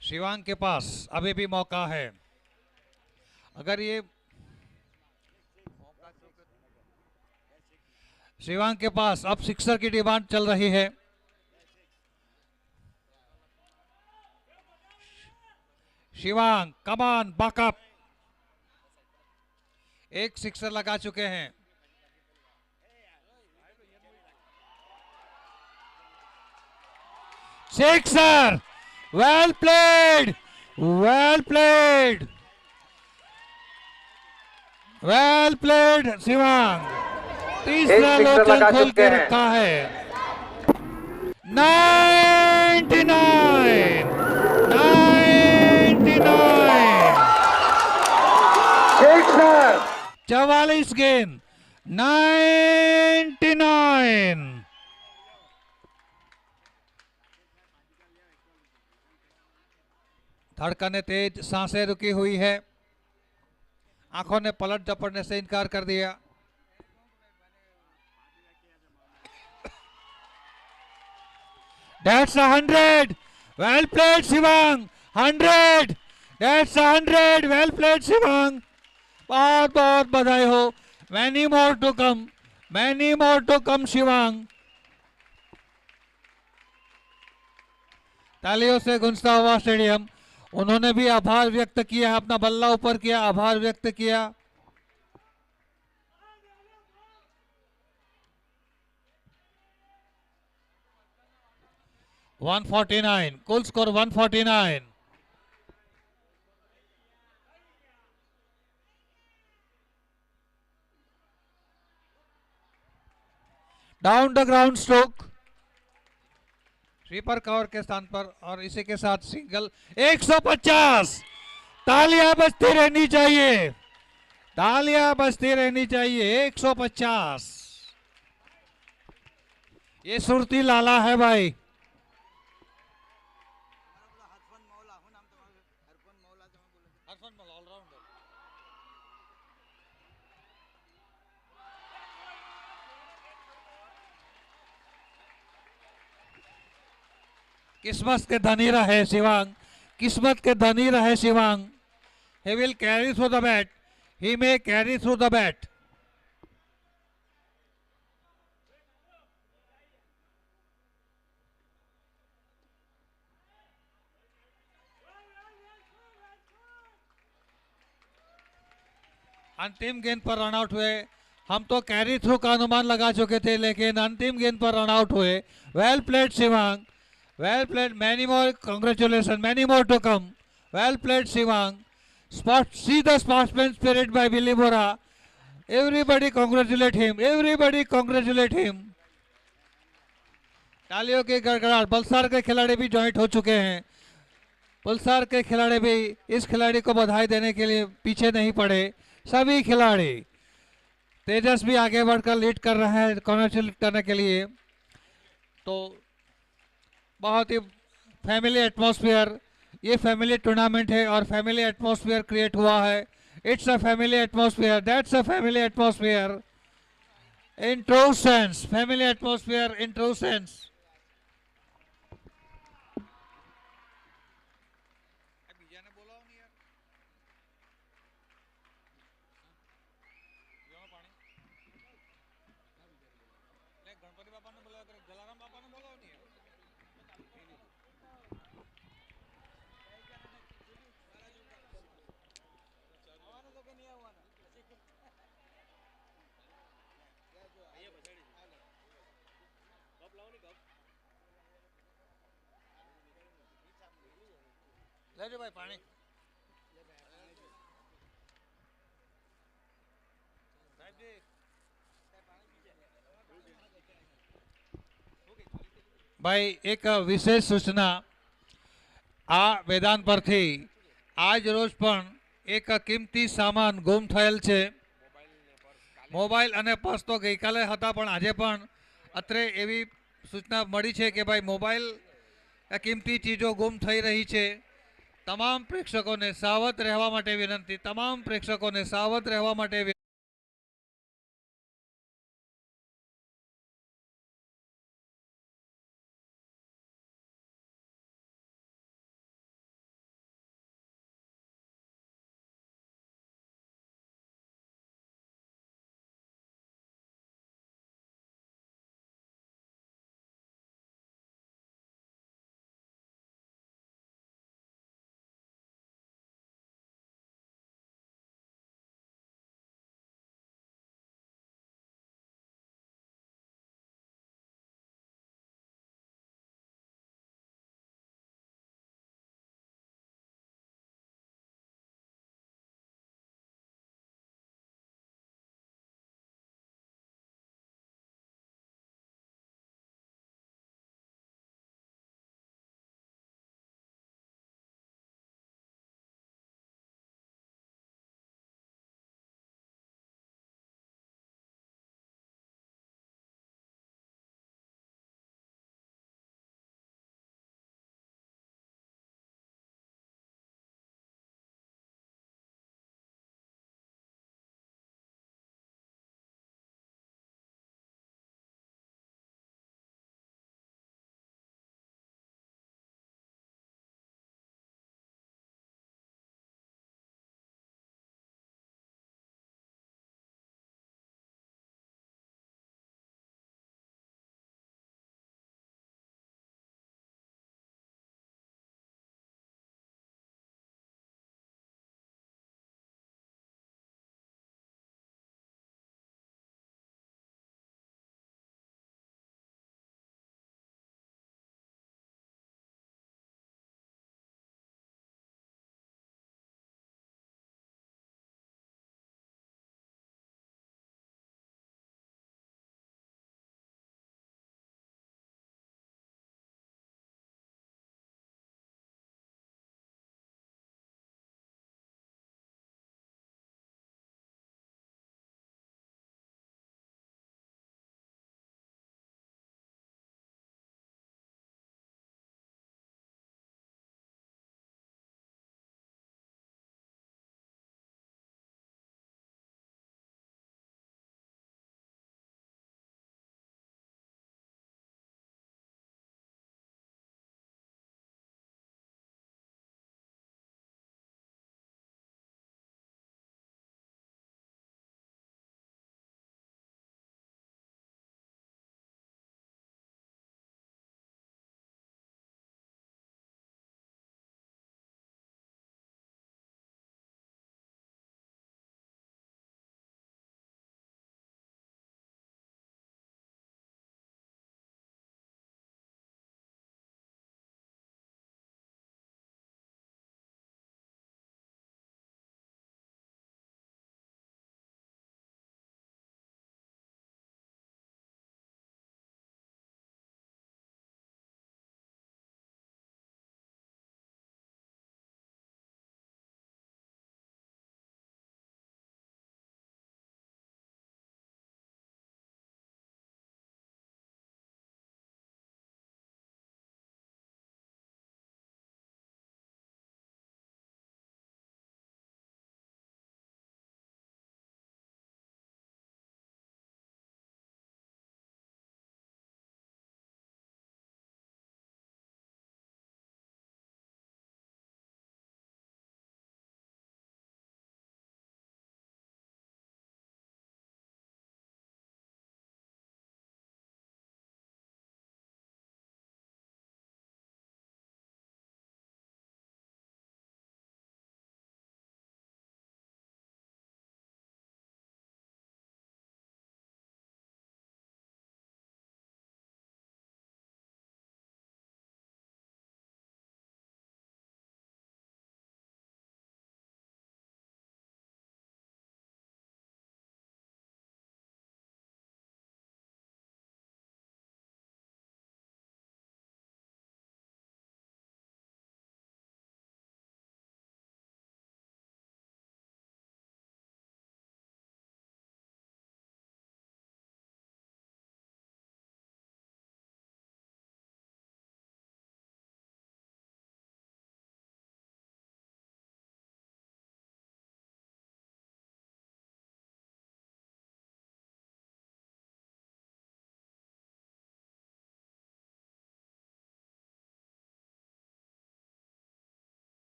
Shivang के पास अभी भी मौका है, अगर ये शिवांग के पास अब सिक्सर की डिमांड चल रही है। शिवांग कमान बैकअप, एक सिक्सर लगा चुके हैं। Sixer, well played, well played, well played Shivang. तीसरा लोचन खोल के रखा है। 99 44 गेंद 99। धड़कने तेज, सांसें रुकी हुई है, आंखों ने पलट झपटने से इनकार कर दिया। That's 100, well played Shivang. 100, that's 100, well played Shivang. बहुत बहुत बधाई हो। Many more to come, many more to come Shivang. तालियों से गूंजता हुआ स्टेडियम। उन्होंने भी आभार व्यक्त किया, अपना बल्ला ऊपर किया, आभार व्यक्त किया। $149, कुल score 149। Down the ground stroke, sweeper cover के स्थान पर और इसी के साथ सिंगल। 150, तालियां बजती रहनी चाहिए, तालियां बजती रहनी चाहिए। 150, ये सुरती लाला है भाई। किस्मत के धनी रहे शिवांग, किस्मत के धनी रहे Shivang. He will carry through the bat. He may carry through the bat. अंतिम गेंद पर रन आउट हुए. हम तो कैरी थ्रू का अनुमान लगा चुके थे, लेकिन अंतिम गेंद पर रन आउट हुए. Well played Shivang, well played. Many more congratulation, many more to come. Well played Shivang. Spot, see the sportsman spirit by Billy Bora. Everybody congratulate him. Everybody congratulate him. तालियों के गड़गड़ाहट. पल्सार के खिलाड़ी भी ज्वाइंट हो चुके हैं. पल्सार के खिलाड़ी भी इस खिलाड़ी को बधाई देने के लिए पीछे नहीं पड़े. सभी खिलाड़ी. तेजस भी आगे बढ़कर लीड कर रहे हैं कॉन्ग्रेचुलेट करने के लिए. तो बहुत ही फैमिली एटमॉस्फेयर, ये फैमिली टूर्नामेंट है और फैमिली एटमॉस्फेयर क्रिएट हुआ है. It's a family atmosphere, that's a family atmosphere in true sense. Family atmosphere in true sense. Ganpati बापा ने बोला, जलाराम बापा ने बोला नहीं है. लेજો भाई पानी. भाई एक विशेष सूचना आ मैदान पर थी. आज रोज पण एक किंमती सामान गुम થયેલ છે. મોબાઈલ અને પર્સ તો ગઈકાલે હતા, પણ આજે પણ અત્રે એવી સૂચના મળી છે કે ભાઈ મોબાઈલ કિંમતી ચીજો ગુમ થઈ રહી છે. તમામ પ્રેક્ષકોને સાવધ રહેવા માટે વિનંતી. તમામ પ્રેક્ષકોને સાવધ રહેવા માટે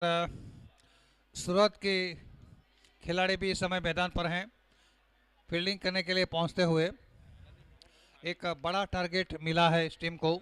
सूरत के खिलाड़ी भी इस समय मैदान पर हैं फील्डिंग करने के लिए पहुंचते हुए। एक बड़ा टारगेट मिला है इस टीम को।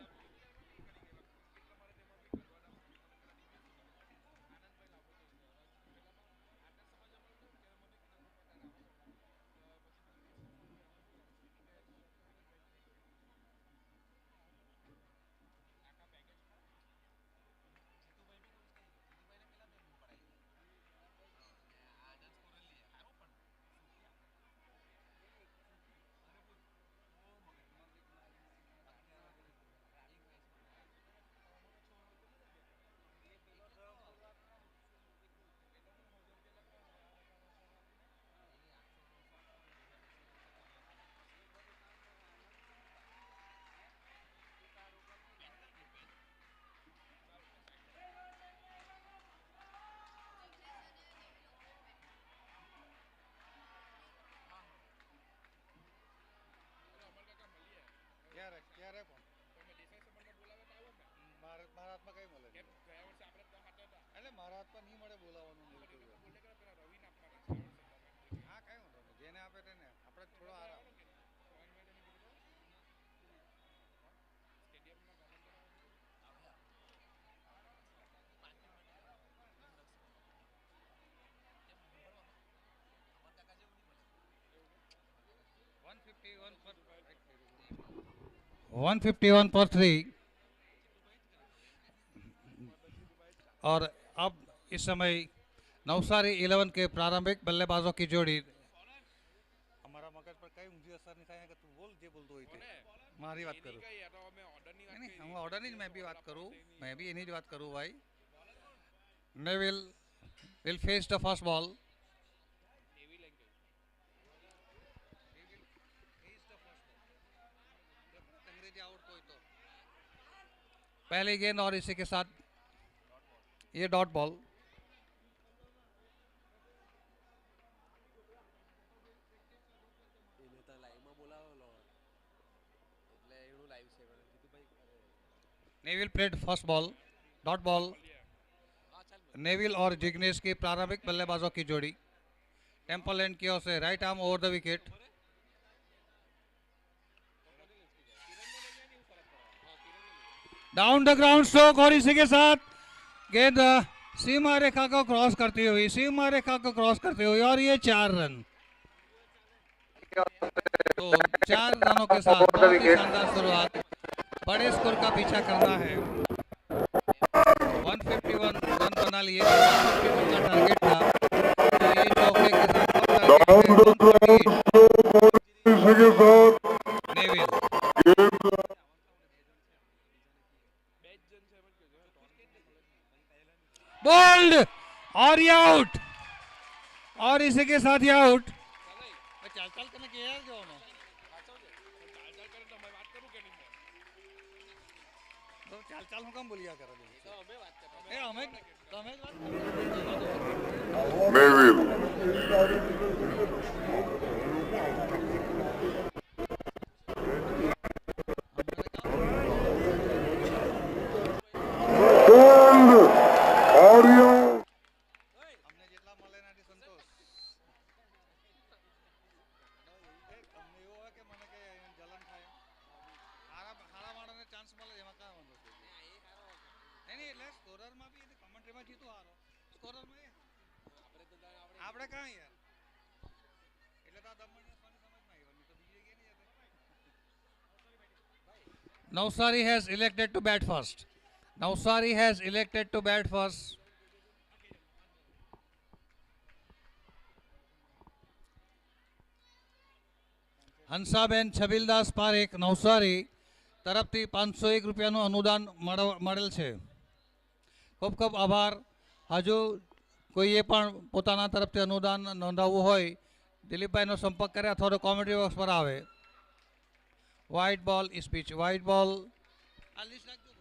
वन 151 पर 3 और अब इस समय नवसारी 11 के प्रारंभिक बल्लेबाजों की जोड़ी। हमारा मगज पर कई ऊंची असर नहीं खाया तू बोल जे बोल दो इते मारी बात करो नहीं हम ऑर्डर नहीं मैं भी बात करूं भाई। Neville will face the first ball. पहली गेंद और इसी के साथ ये dot ball. Neville played first ball dot ball. Neville और जिग्नेश की प्रारंभिक बल्लेबाजों की जोड़ी। टेम्पल एंड की ओर से right arm over the wicket. Down the ground stroke और इसी के साथ गेंद सीमा रेखा को क्रॉस करती हुई और ये 4 रन। तो 4 रनों के साथ बहुत ही शानदार शुरुआत। बड़े स्कोर का पीछा करना है। 151 रन बना लिए। 151 का टारगेट था। तो ये चौके के साथ नेविल बोल्ड और ये आउट और इसी के साथ ये आउट। चाल करने के यार जो ना तो चाल हम कम बोलिया कर ए हमें नेविल बोल्ड और ये हमने जितना મળે નાથી સંતોષ તમને એવો હોય કે મને કે જલન થાય હારા માણસને ચાન્સ મળે એમાં કાં વાંધો છે નહીં એટલે સ્કોરરમાં બી કમેન્ટ્રીમાં જીતું હારો સ્કોરરમાં આપણે કાં યાર એટલે તો દમણ સમજમાં આવ્યો તો બીજી જગ્યાએ નહીં હતા. Navsari has elected to bat first. Navsari has elected to bat first. Hansaben Chhabildas Parekh Navsari તરફથી 501 રૂપિયાનું અનુદાન મળેલ છે. ખૂબ ખૂબ આભાર. હજુ કોઈએ પણ પોતાના તરફથી અનુદાન નોંધાવવું હોય દિલીપભાઈનો સંપર્ક કરે અથવા તો કોમેન્ટ્રી બોક્સ પર આવે. વ્હાઇટ બોલ સ્પીચ વ્હાઇટ બોલ આ લિસ્ટ રાખજો.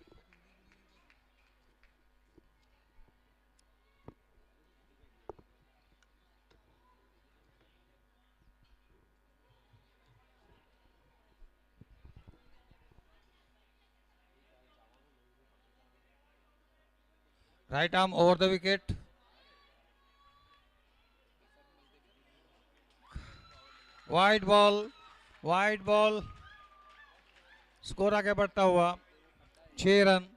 Right arm over the wicket. Wide ball, wide ball. Score आगे बढ़ता हुआ 6 रन।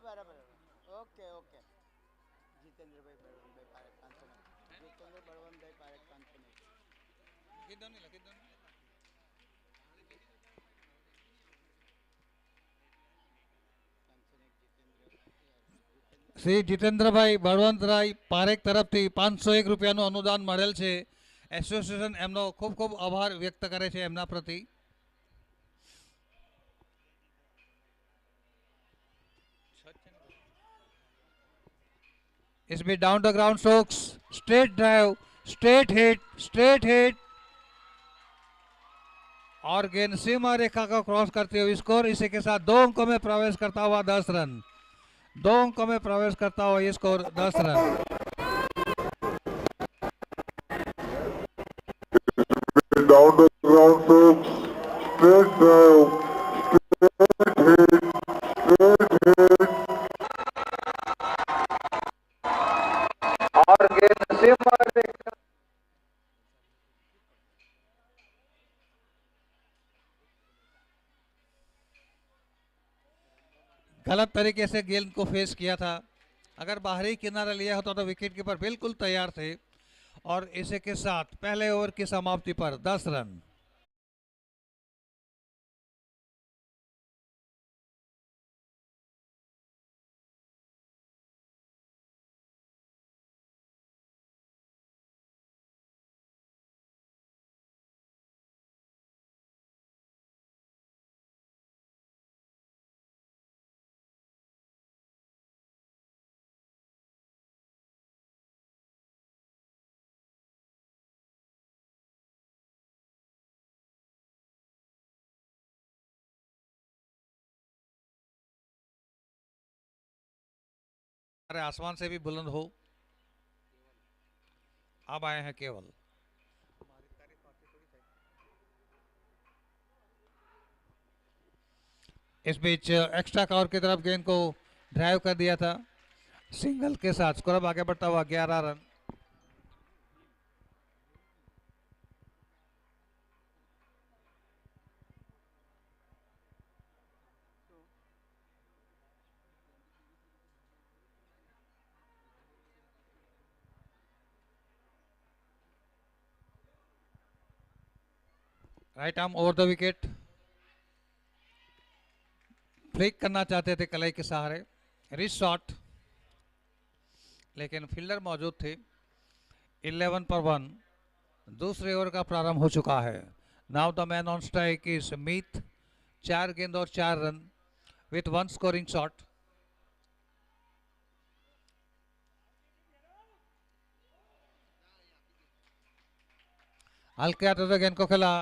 બરાબર ઓકે ઓકે જીતેન્દ્રભાઈ બળવંતભાઈ પારેખ 500 જીતેન્દ્ર બળવંતભાઈ પારેખ 500 શ્રી જીતેન્દ્રભાઈ બળવંતરાય પારેખ તરફથી 501 રૂપિયાનું અનુદાન મળેલ છે। એસોસિએશન એમનો ખૂબ ખૂબ આભાર વ્યક્ત કરે છે એમના પ્રતિ। इसमें down the ground strokes, straight drive, straight hit और गेंद सीमा रेखा को क्रॉस करते हुए स्कोर। इसी के साथ 2 अंकों में प्रवेश करता हुआ 10 रन। 2 अंकों में प्रवेश करता हुआ ये score 10 run. Down the ground strokes, straight drive, straight hit, और गेंद सीमा रेखा गलत तरीके से गेंद को फेस किया था। अगर बाहरी किनारा लिया होता तो विकेट कीपर बिल्कुल तैयार थे। और इसी के साथ पहले ओवर की समाप्ति पर 10 रन। अरे आसमान से भी बुलंद हो। अब आए हैं केवल। इस बीच एक्स्ट्रा कवर की तरफ गेंद को ड्राइव कर दिया था सिंगल के साथ। स्कोर अब आगे बढ़ता हुआ 11 run. Right arm over the wicket. Flick करना चाहते थे कलाई के सहारे, रिस्ट शॉट, लेकिन फील्डर मौजूद थे। 11 पर 1। दूसरे ओवर का प्रारंभ हो चुका है। Now the man on strike is Meet. 4 गेंद और 4 रन विथ 1 स्कोरिंग शॉट। हल्के हाथों से गेंद को खेला,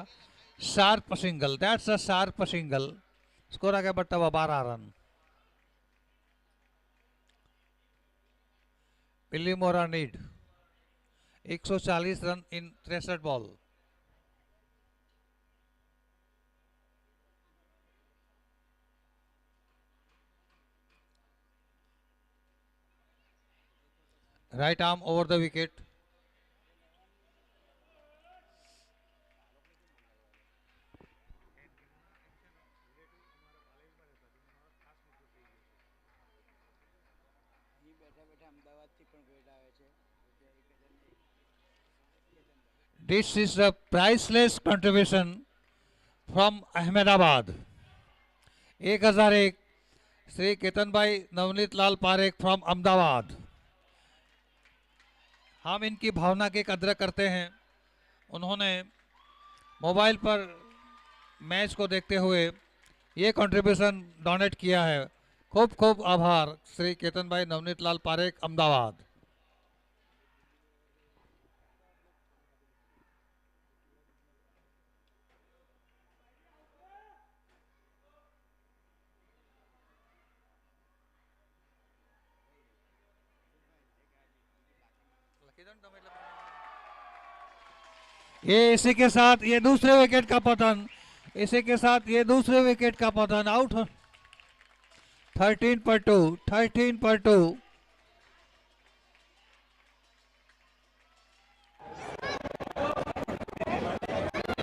sharp single, that's a sharp single. Score आगे बढ़ता हुआ 12 रन। बिल्ली मोरा need 140 run in 63 ball. Right arm over the wicket. This is a priceless contribution from Ahmedabad. 1001 Shri Ketan भाई नवनीत लाल पारेख फ्रॉम अहमदाबाद। हम इनकी भावना की कद्र करते हैं। उन्होंने मोबाइल पर मैच को देखते हुए ये कंट्रीब्यूशन डोनेट किया है। खूब खूब आभार श्री केतन भाई नवनीत लाल पारेख, अहमदाबाद। ये इसी के साथ ये दूसरे विकेट का पतन, इसी के साथ ये दूसरे विकेट का पतन, आउट 13 पर 2, 13 पर 2।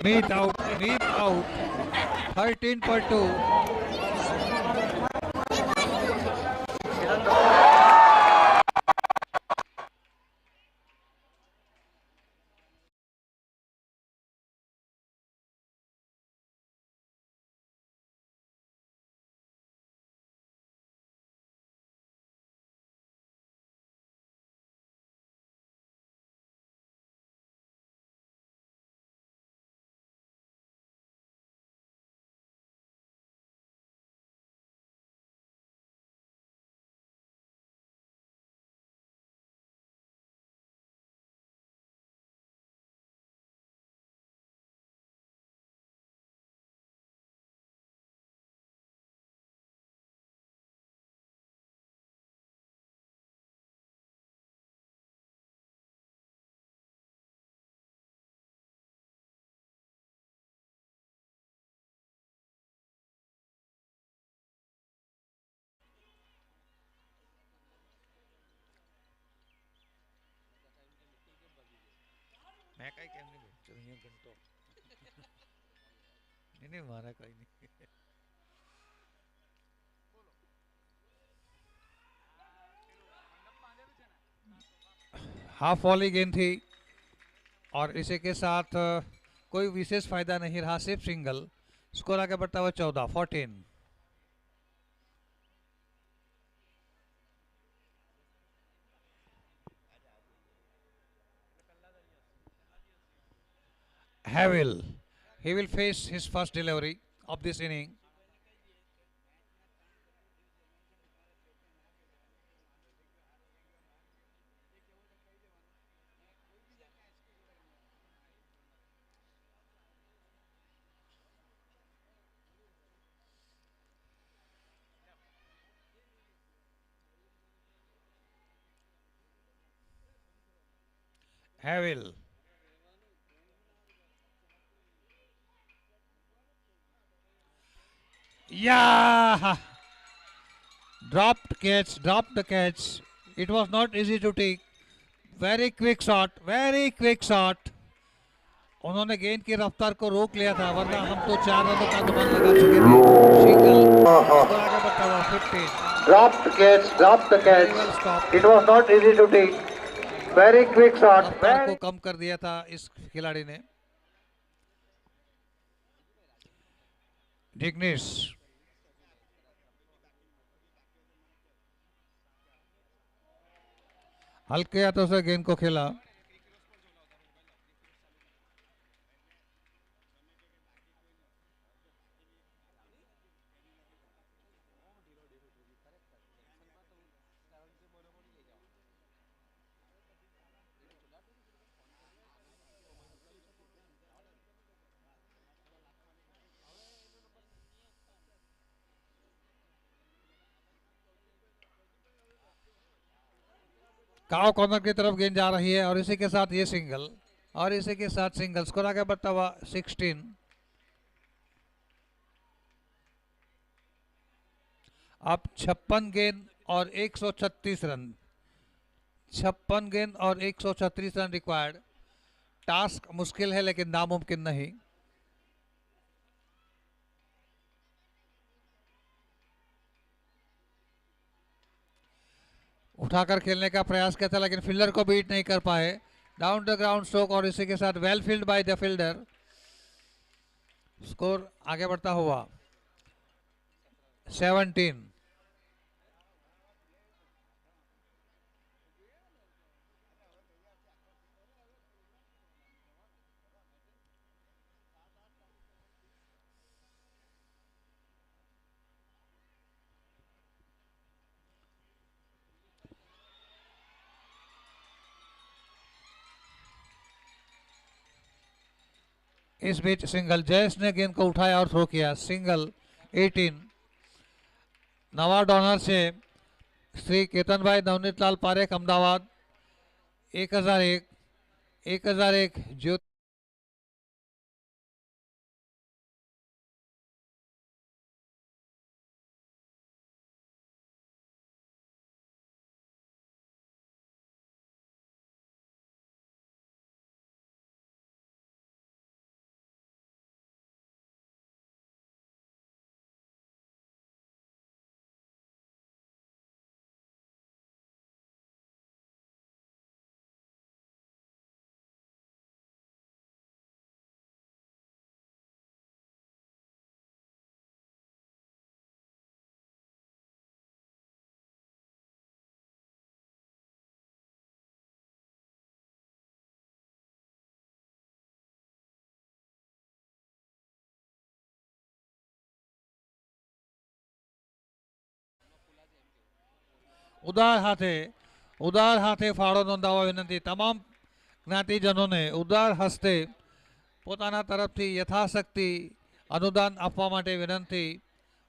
मीत आउट, मीत आउट, 13 पर 2। मैं कहीं केम नहीं भेजो અહીંયા ઘંટો नहीं मारा कोई नहीं। हाफ वॉली गेंद थी और इसी के साथ कोई विशेष फायदा नहीं रहा, सिर्फ सिंगल। स्कोर आगे बढ़ता हुआ 14-14। Havil, he will face his first delivery of this inning. Havil. Yeah, dropped the catch. It was not easy to take. Very quick shot, very quick shot. उन्होंने गेंद की रफ्तार को रोक लिया था, वरना हम तो 4 रनों का अनुमान लगा चुके थे। सिंगल, आगे बढ़ता हुआ 15। Dropped the catch. It was not easy to take. Very quick shot. रफ्तार को कम कर दिया था इस खिलाड़ी ने। डिग्निस, हल्के हाथों से गेंद को खेला। काव कॉर्नर की तरफ गेंद जा रही है और इसी के साथ ये सिंगल, और इसी के साथ सिंगल। स्कोर आगे बढ़ता हुआ 16। अब 56 गेंद और 136 रन, 56 गेंद और 136 रन रिक्वायर्ड। टास्क मुश्किल है लेकिन नामुमकिन नहीं। उठाकर खेलने का प्रयास किया था लेकिन फील्डर को बीट नहीं कर पाए। डाउन द ग्राउंड स्ट्रोक और इसी के साथ well field by the fielder. Score आगे बढ़ता हुआ 17। इस बीच सिंगल, जयेश ने गेंद को उठाया और थ्रो किया। सिंगल 18। नवा डॉनर से श्री केतन भाई नवनीत लाल पारेख अहमदाबाद 1001 1001 ज्योति ઉદાર હાથે ફાળો નોંધાવવા વિનંતી. તમામ જ્ઞાતિજનોને ઉદાર હસ્તે પોતાના તરફથી યથાશક્તિ અનુદાન આપવા માટે વિનંતી.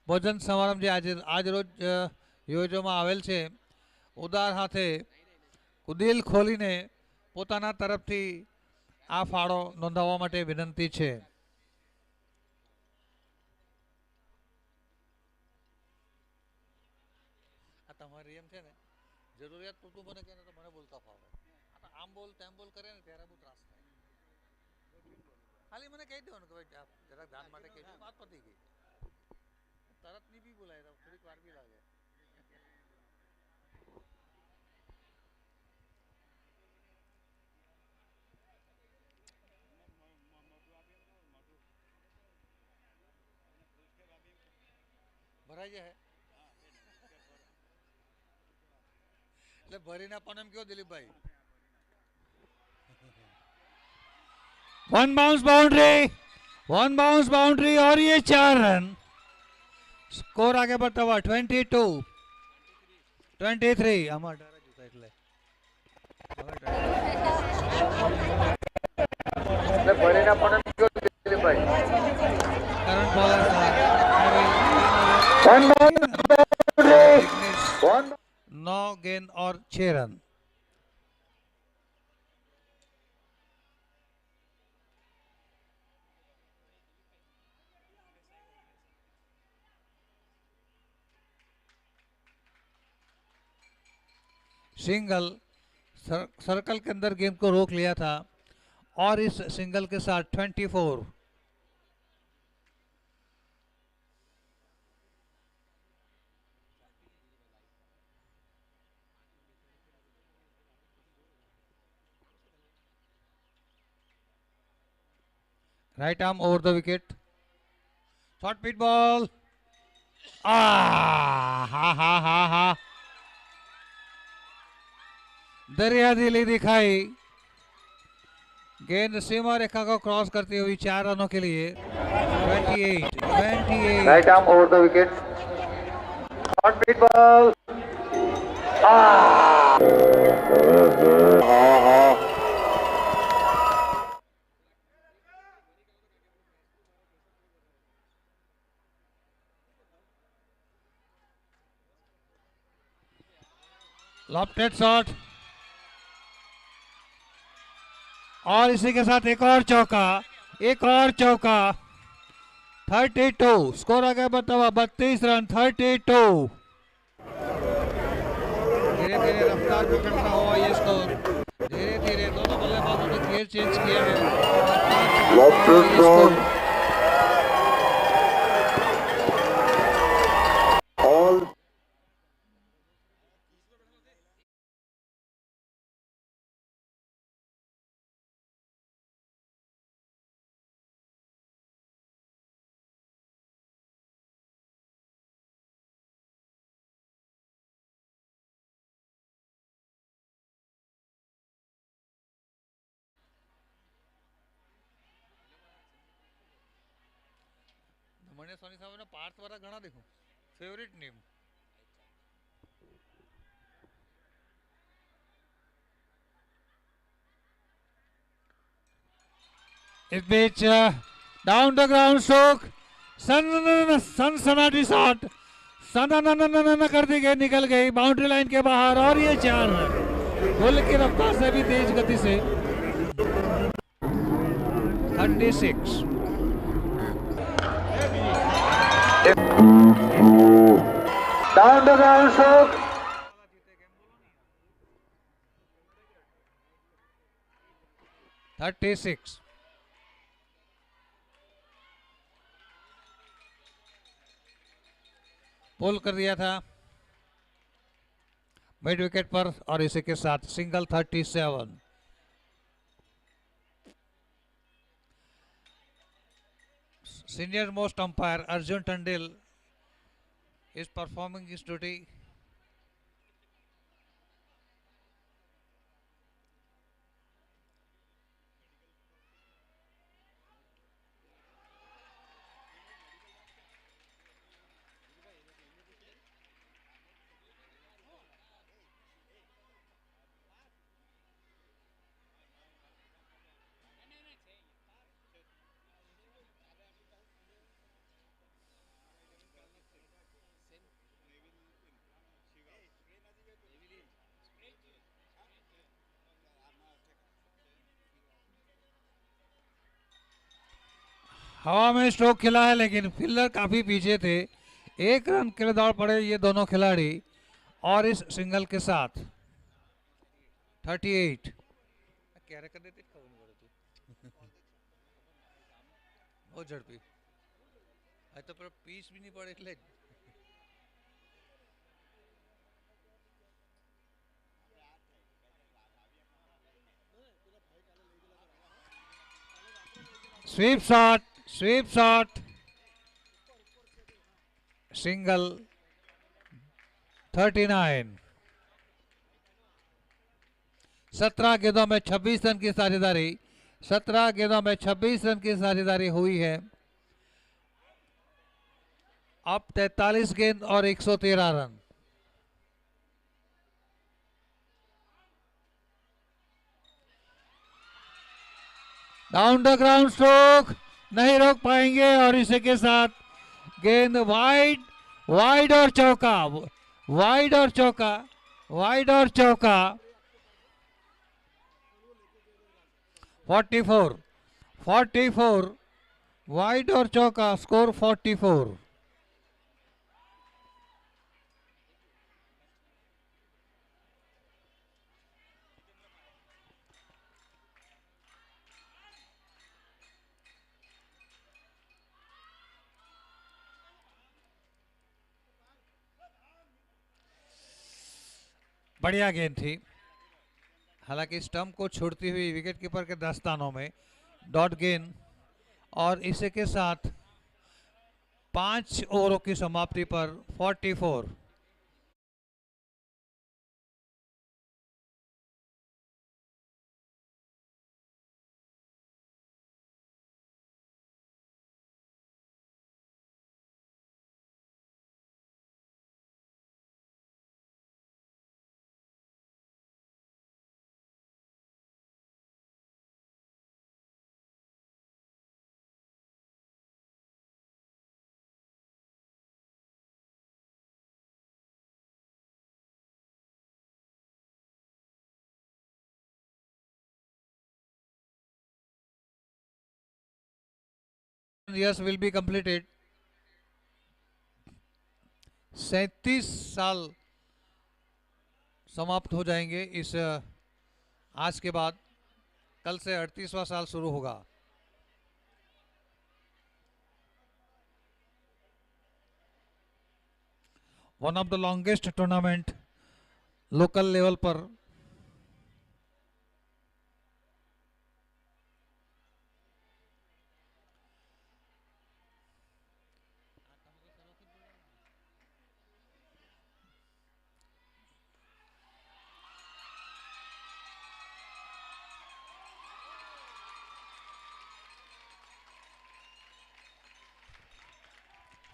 ભોજન સમારંભ જે આજરોજ યોજવામાં આવેલ છે, ઉદાર હાથે દિલ ખોલીને પોતાના તરફથી આ ફાળો નોંધાવવા માટે વિનંતી છે. તમારી એમ છે ને જરૂરિયાત પૂરતું મને કહે ને તો મને બોલતા ફાવે. આમ બોલ તેમ બોલ કરે ને ત્યારે બહુ ત્રાસ થાય. ખાલી મને કહી દેવાનું કે ભાઈ જરાક ધ્યાન માટે કહેજો, વાત પતી ગઈ. તરત ની બી બોલાય તો થોડીક વાર બી લાગે. ભરાઈ જાય એટલે ભરીને આપવાનું એમ કેવો દિલીપભાઈ. वन बाउंस बाउंड्री और ये 4 रन. स्कोर आगे बढ़ता हुआ 22-23. ભરીને આપવાનું એમ કેવો દિલીપભાઈ. करंट बॉलर One 9 गेंद और 6 रन. सिंगल सर्कल के अंदर गेंद को रोक लिया था और इस सिंगल के साथ 24. Right arm over the wicket. Short pitch ball. हा दरिया दिली दिखाई. गेंद सीमा रेखा को क्रॉस करती हुई 4 रनों के लिए. 28. Right arm over the wicket. Short pitch ball. Lofted shot और इसी के साथ एक और चौका. 32. स्कोर आगे बढ़ता हुआ 32 रन. 32. धीरे धीरे रफ्तार पकड़ता हुआ ये स्कोर. धीरे धीरे दोनों बल्लेबाजों ने गेयर चेंज किया है. Lofted shot. All મને સોની સાહેબ પાર્થ વાળા ઘણા દેખું ફેવરિટ નેમ. इस बीच डाउन द ग्राउंड स्ट्रोक. सनसनाटी शॉट. सना कर दी गई, निकल गई बाउंड्री लाइन के बाहर और ये 4 रन. बुल की रफ्तार से भी तेज गति से 36। Down the ground stroke. 36। पुल कर दिया था मिड विकेट पर और इसी के साथ single 37। Senior most umpire Arjun Tandel is performing his duty. हवा में स्ट्रोक खिला है लेकिन फील्डर काफी पीछे थे। 1 रन के लिए दौड़ पड़े ये दोनों खिलाड़ी और इस सिंगल के साथ 38। बहुत झड़पी तो पर पीस भी नहीं पड़े એટલે स्वीप शॉट सिंगल 39। 17 गेंदों में 26 रन की साझेदारी 17 गेंदों में 26 रन की साझेदारी हुई है। अब 43 गेंद और 113 run. Down the ground stroke नहीं रोक पाएंगे और इसी के साथ गेंद वाइड और चौका 44 वाइड और चौका स्कोर 44। बढ़िया गेंद थी, हालांकि स्टंप को छोड़ती हुई विकेटकीपर के दस्तानों में डॉट गेंद और इसी के साथ 5 ओवरों की समाप्ति पर 44। years will be completed। 37 साल समाप्त हो जाएंगे इस आज के बाद। कल से 38वां साल शुरू होगा। One of the longest tournament local level पर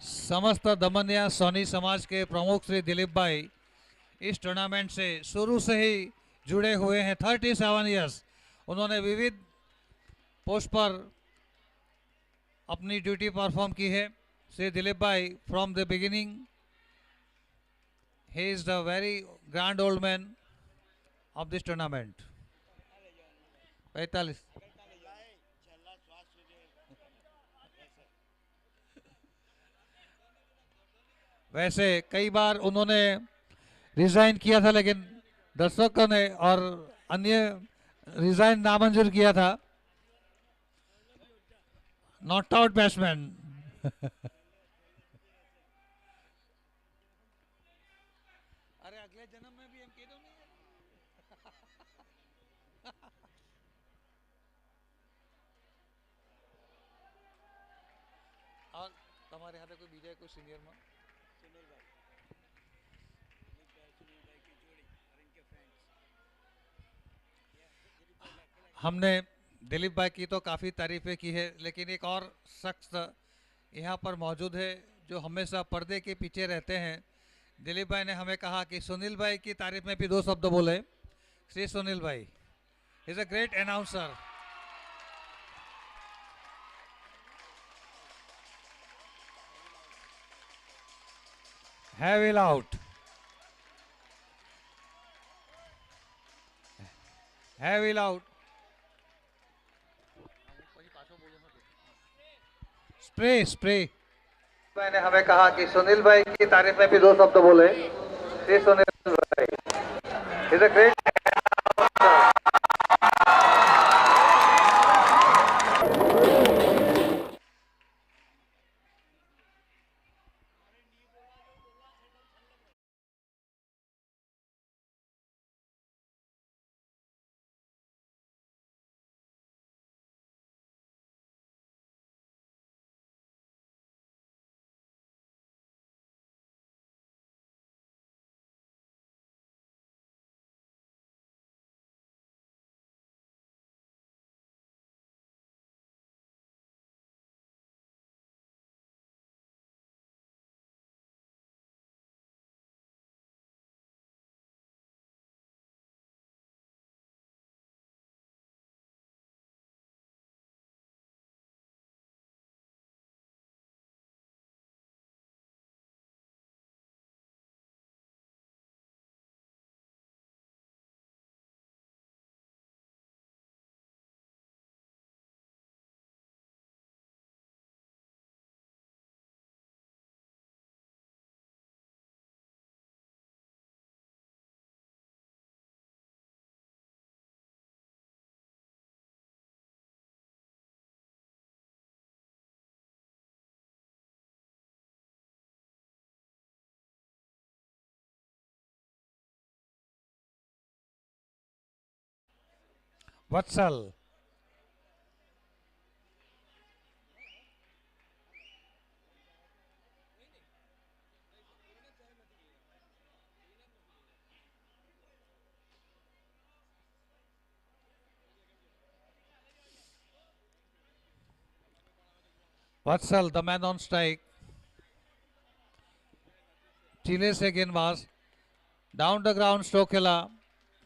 समस्त दमनिया सोनी समाज के प्रमुख श्री दिलीप भाई इस टूर्नामेंट से शुरू से ही जुड़े हुए हैं। 37 इयर्स उन्होंने विविध पोस्ट पर अपनी ड्यूटी परफॉर्म की है। श्री दिलीप भाई from the beginning he is the very grand old man of this tournament. 45. वैसे कई बार उन्होंने रिजाइन किया था, लेकिन दर्शकों ने और अन्य रिजाइन नामंजूर किया था. Not out batsman. अरे अगले जन्म में भी हम कह नहीं है. और તમારે હાથે કોઈ બીજા કોઈ સિનિયર માં हमने दिलीप भाई की तो काफ़ी तारीफें की है, लेकिन एक और शख्स यहाँ पर मौजूद है जो हमेशा पर्दे के पीछे रहते हैं. दिलीप भाई ने हमें कहा कि सुनील भाई की तारीफ में भी 2 शब्द बोले. श्री सुनील भाई इज अ ग्रेट अनाउंसर. हैविल आउट. हैविल आउट. Spray spray. मैंने हमें कहा कि सुनील भाई की तारीफ में भी 2 शब्द बोले. श्री सुनील भाई is a great. Vatsal. Vatsal the man on strike. चिले से गेंदबाज डाउन द ग्राउंड स्ट्रोक खेला.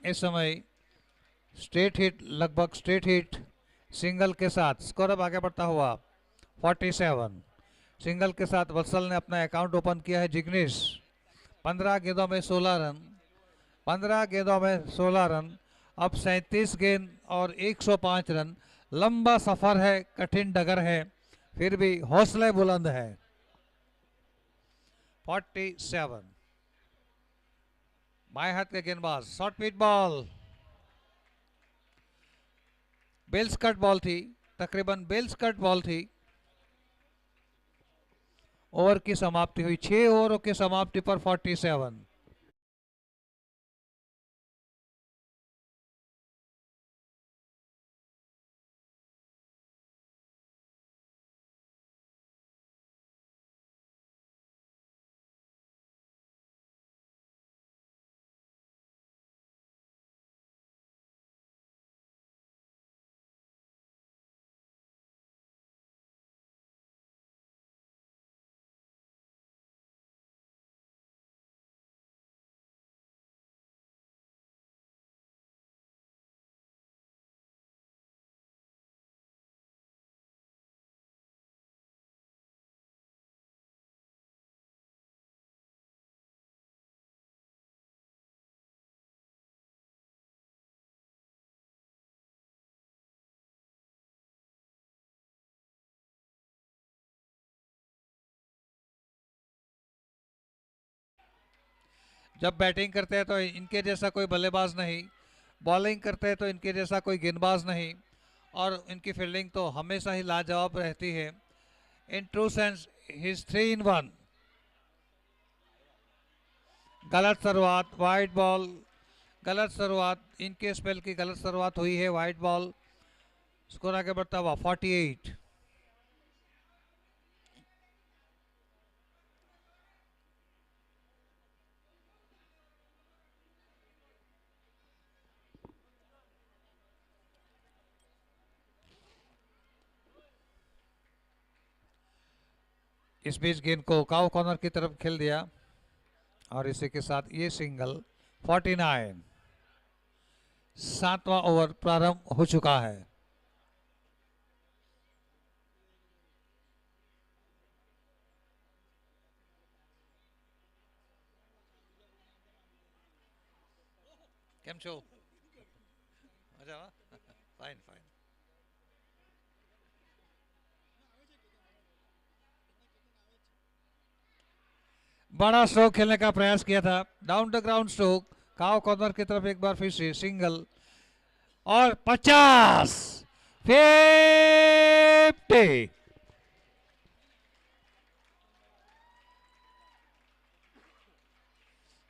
इस समय स्ट्रेट हिट, लगभग स्ट्रेट हिट सिंगल के साथ. स्कोर अब आगे बढ़ता हुआ 47. सिंगल के साथ वत्सल ने अपना अकाउंट ओपन किया है. जिग्नेश 15 गेंदों में 16 रन. 15 गेंदों में 16 रन. अब 37 गेंद और 105 रन. लंबा सफर है, कठिन डगर है, फिर भी हौसले बुलंद है. 47. बाएं हाथ के गेंदबाज. Short pitch ball. Bails cut ball थी, तकरीबन बेल्स कट बॉल थी. ओवर की समाप्ति हुई. 6 ओवरों की समाप्ति पर 47. जब बैटिंग करते हैं तो इनके जैसा कोई बल्लेबाज नहीं, बॉलिंग करते हैं तो इनके जैसा कोई गेंदबाज नहीं, और इनकी फील्डिंग तो हमेशा ही लाजवाब रहती है। In true sense he is 3 in 1। गलत शुरुआत, वाइड बॉल, गलत शुरुआत, इनके स्पेल की गलत शुरुआत हुई है, वाइड बॉल। स्कोर आगे बढ़ता हुआ 48। इस बीच गेंद को काउ कॉर्नर की तरफ खेल दिया और इसी के साथ ये सिंगल। 49। 7वां ओवर प्रारंभ हो चुका है। કેમ છો? મજામાં? Fine fine. बड़ा स्ट्रोक खेलने का प्रयास किया था, down the ground stroke, cow corner की तरफ एक बार फिर से सिंगल और 50। 50।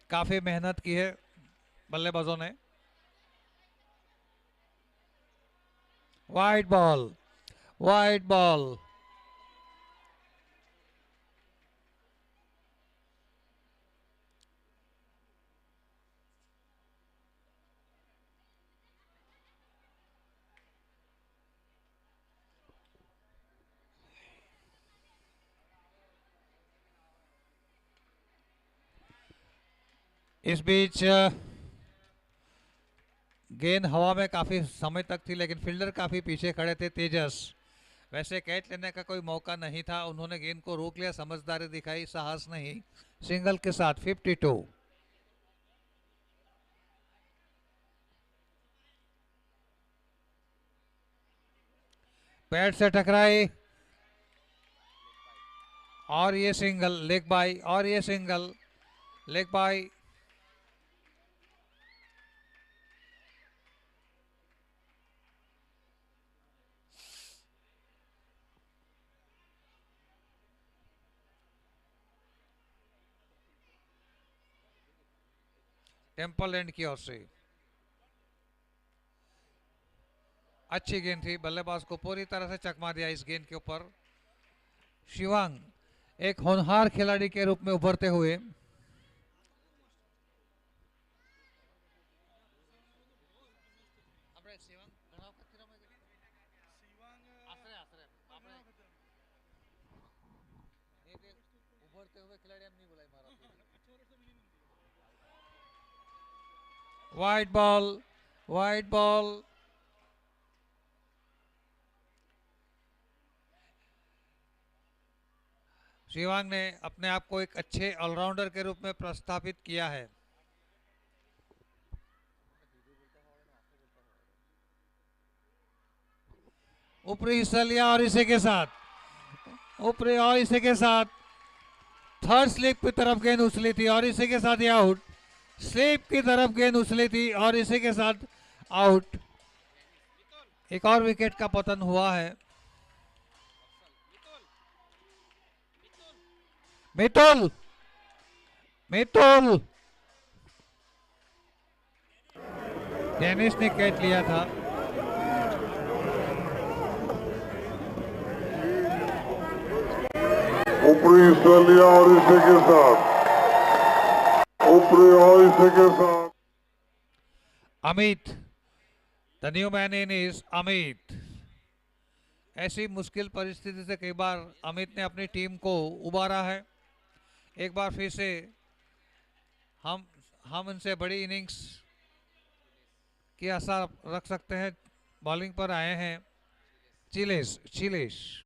काफी मेहनत की है बल्लेबाजों ने। Wide ball, wide ball. इस बीच गेंद हवा में काफी समय तक थी, लेकिन फील्डर काफी पीछे खड़े थे, तेजस। वैसे कैच लेने का कोई मौका नहीं था, उन्होंने गेंद को रोक लिया, समझदारी दिखाई, साहस नहीं। सिंगल के साथ 52। पैड से टकराई और ये सिंगल, लेग बाई, और ये single, leg bye. Temple and की ओर से अच्छी गेंद थी, बल्लेबाज को पूरी तरह से चकमा दिया इस गेंद के ऊपर। शिवांग एक होनहार खिलाड़ी के रूप में उभरते हुए wide ball, wide ball. Shivang ने अपने आप को एक अच्छे ऑलराउंडर के रूप में प्रस्थापित किया है। ऊपरी हिस्सा लिया और इसी के साथ ऊपरी, और इसी के साथ थर्ड स्लिप की तरफ गेंद उछली थी और इसी के साथ ये आउट। स्लिप की तरफ गेंद उछली थी और इसी के साथ आउट। एक और विकेट का पतन हुआ है। मितुल, मितुल, डेनिस ने कैच लिया था। ऊपरी हिस्सा लिया और इसी के साथ ऊपरी और इसी के साथ Amit, the new man in is Amit. ऐसी मुश्किल परिस्थिति से कई बार अमित ने अपनी टीम को उबारा है। एक बार फिर से हम इनसे बड़ी इनिंग्स की आशा रख सकते हैं। बॉलिंग पर आए हैं चिलेश, चिलेश।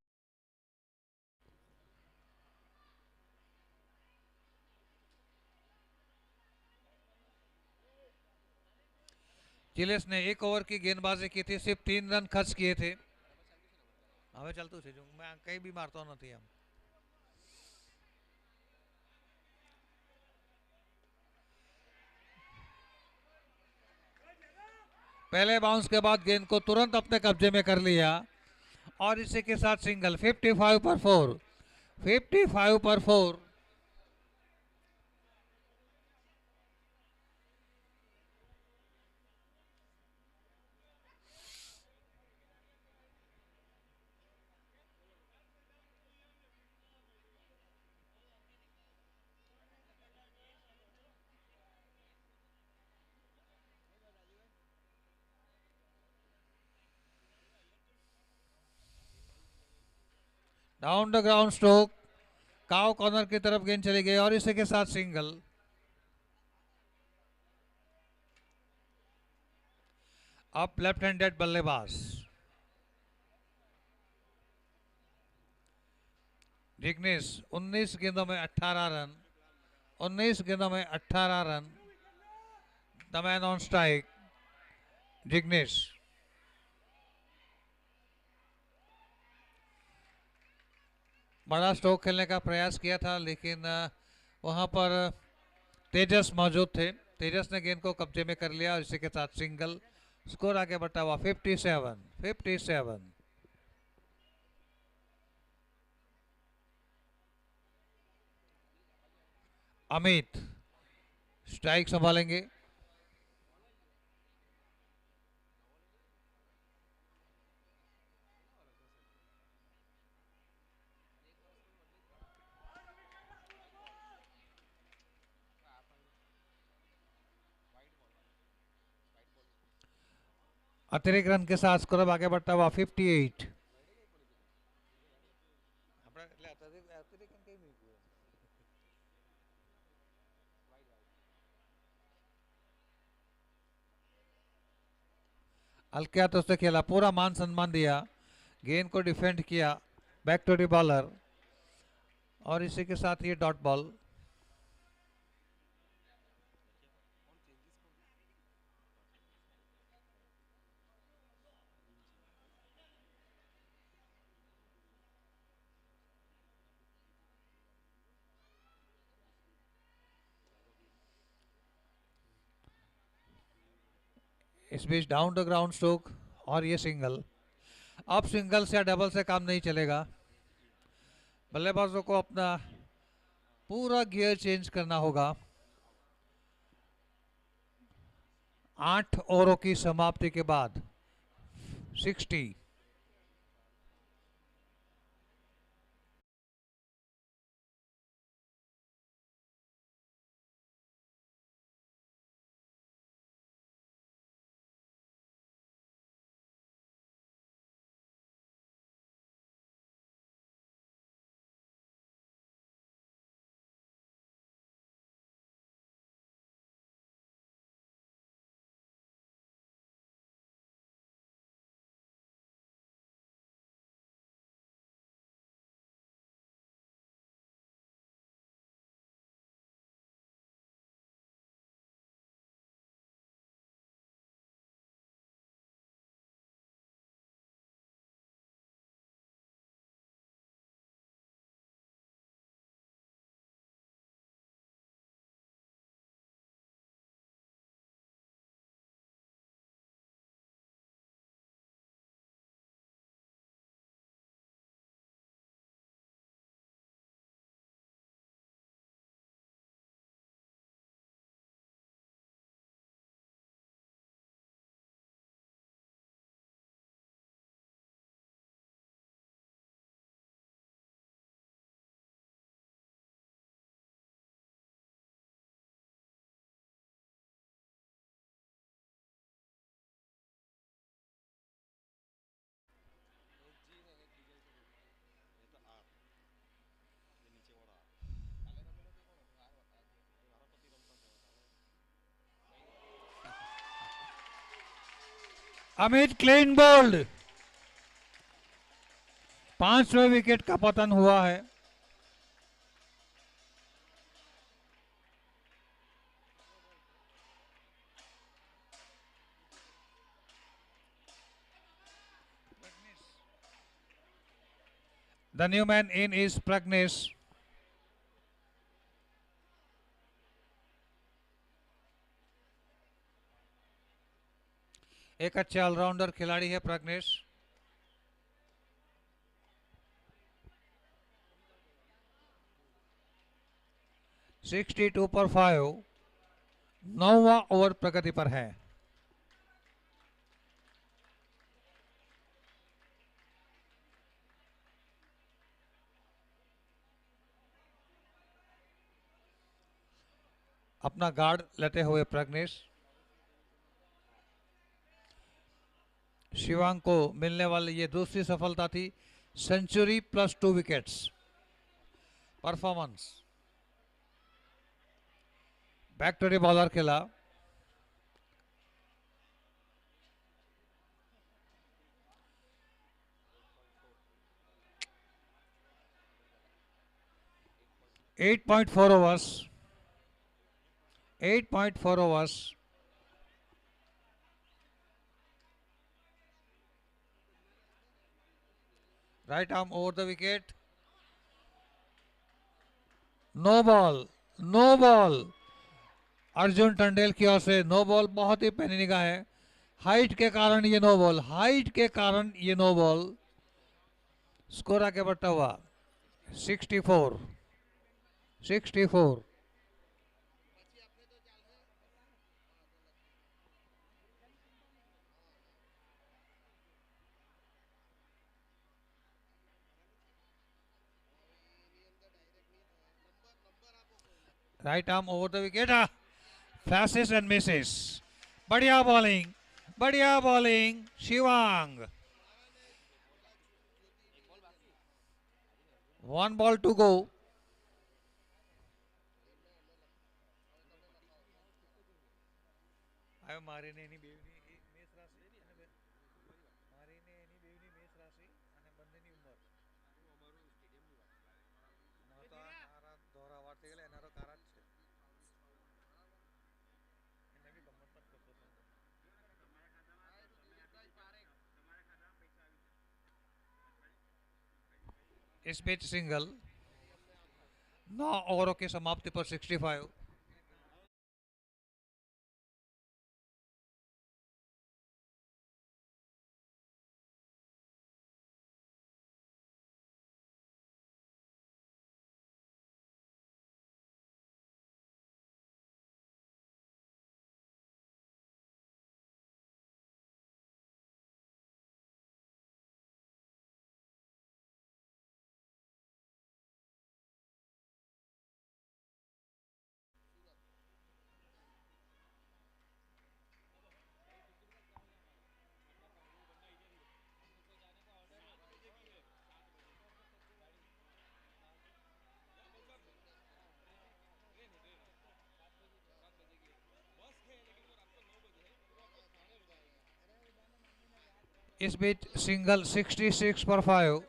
चिलेश ने एक ओवर की गेंदबाजी की थी, सिर्फ 3 रन खर्च किए थे। हमें चलतू છે, मैं कहीं भी मारता नहीं हम। पहले बाउंस के बाद गेंद को तुरंत अपने कब्जे में कर लिया और इसी के साथ सिंगल। 55 पर 4, 55 पर 4। Down the ground stroke, cow corner की तरफ गेंद चली गई और इसी के साथ सिंगल। अब लेफ्ट हैंडेड बल्लेबाज जिग्नेश, 19 गेंदों में 18 रन, 19 गेंदों में 18 run. The man on strike Jignesh. बड़ा स्ट्रोक खेलने का प्रयास किया था लेकिन वहां पर तेजस मौजूद थे। तेजस ने गेंद को कब्जे में कर लिया और इसी के साथ सिंगल। स्कोर आगे बढ़ता हुआ 57, 57। अमित स्ट्राइक संभालेंगे। अतिरिक्त रन के साथ स्कोर आगे बढ़ता हुआ 58। हल्के हाथों से खेला, पूरा मान सम्मान दिया, गेंद को डिफेंड किया, बैक टू द बॉलर और इसी के साथ ये डॉट बॉल। इस बीच डाउन द ग्राउंड स्ट्रोक और ये सिंगल। अब सिंगल से या डबल से काम नहीं चलेगा, बल्लेबाजों को अपना पूरा गियर चेंज करना होगा। 8 ओवरों की समाप्ति के बाद 60। अमित क्लीन बोल्ड, 5वें विकेट का पतन हुआ है। The new man in is Pragnesh. एक अच्छे ऑलराउंडर खिलाड़ी है प्रज्ञेश। सिक्सटी 62 पर 5, 9वां ओवर प्रगति पर है। अपना गार्ड लेते हुए प्रज्ञेश। शिवांग को मिलने वाली ये दूसरी सफलता थी, century plus 2 wickets. Performance back to the bowler खेला। At 8.4 overs, 8.4 overs। Right arm over the wicket, no ball, no ball. Arjun Tandel की ओर से नो बॉल, बहुत ही पैनी निगाह है। हाइट के कारण ये नो बॉल, हाइट के कारण ये नो बॉल। स्कोर आगे बढ़ता हुआ 64, 64। Right arm over the wicket, flashes and Mrs. बढ़िया बॉलिंग, बढ़िया bowling Shivang. 1 ball to go। મારીને એની બેવની મેચ રાશિ મારીને એની બેવની મેચ રાશિ અને બંનેની ઉંમર તો આ દોરા વાર થઈ ગયેલા એના તો કારણ જ છે એને બી ગમત જ કરતો હતો। इस बीच सिंगल, 9 ओवरों की समाप्ति पर 65। इस बीच सिंगल 66 पर 5।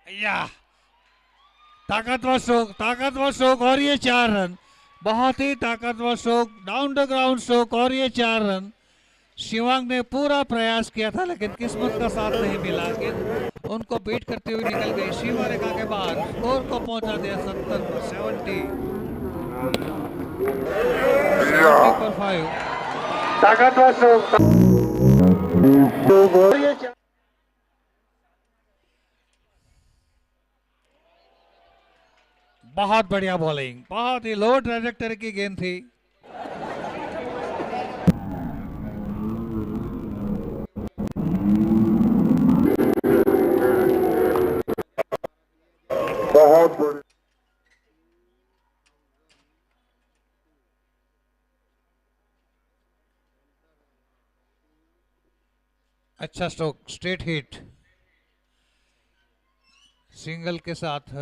या ताकतवर स्ट्रोक और ये 4 रन, बहुत ही ताकतवर stroke, down the ground stroke और ये 4 रन। शिवांग ने पूरा प्रयास किया था लेकिन किस्मत का साथ नहीं मिला, लेकिन उनको बीट करते हुए निकल गई। सीमा रेखा के बाद स्कोर को पहुंचा दिया 70 पर 70 पर 5। ताकतवर स्ट्रोक। बहुत बढ़िया बॉलिंग, बहुत ही लो ट्रैजेक्टरी की गेंद थी। बहुत बड़ी अच्छा स्ट्रोक, स्ट्रेट हिट। सिंगल के साथ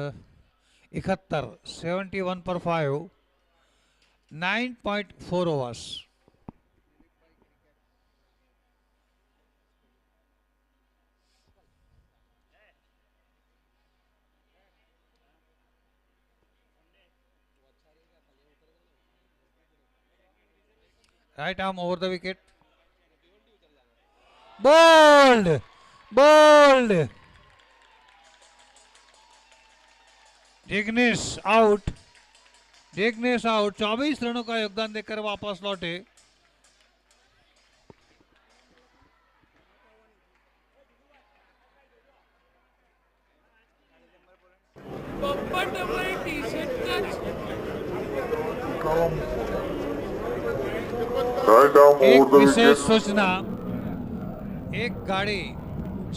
71 पर 5, 9.4 overs. Right arm over the wicket, bowled bowled, Jignesh out, Jignesh out. 24 रनों का योगदान देकर वापस लौटे। Right arm एक over the विशेष wicket. सूचना, एक गाड़ी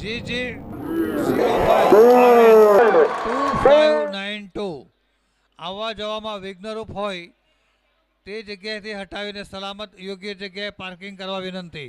JJ 2592 આવવા જવામાં વિઘ્નરૂપ હોય તે જગ્યાએથી હટાવીને સલામત યોગ્ય જગ્યાએ પાર્કિંગ કરવા વિનંતી।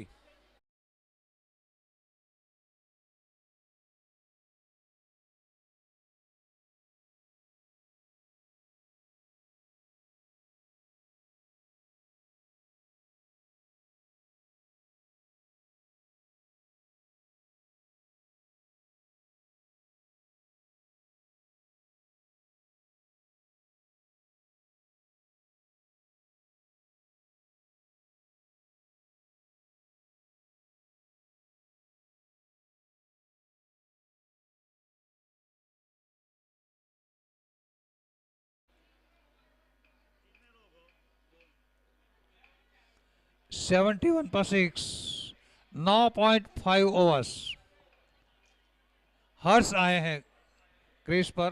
$71 पर 6, 9.5 ओवर्स। हर्ष आए हैं क्रीज पर।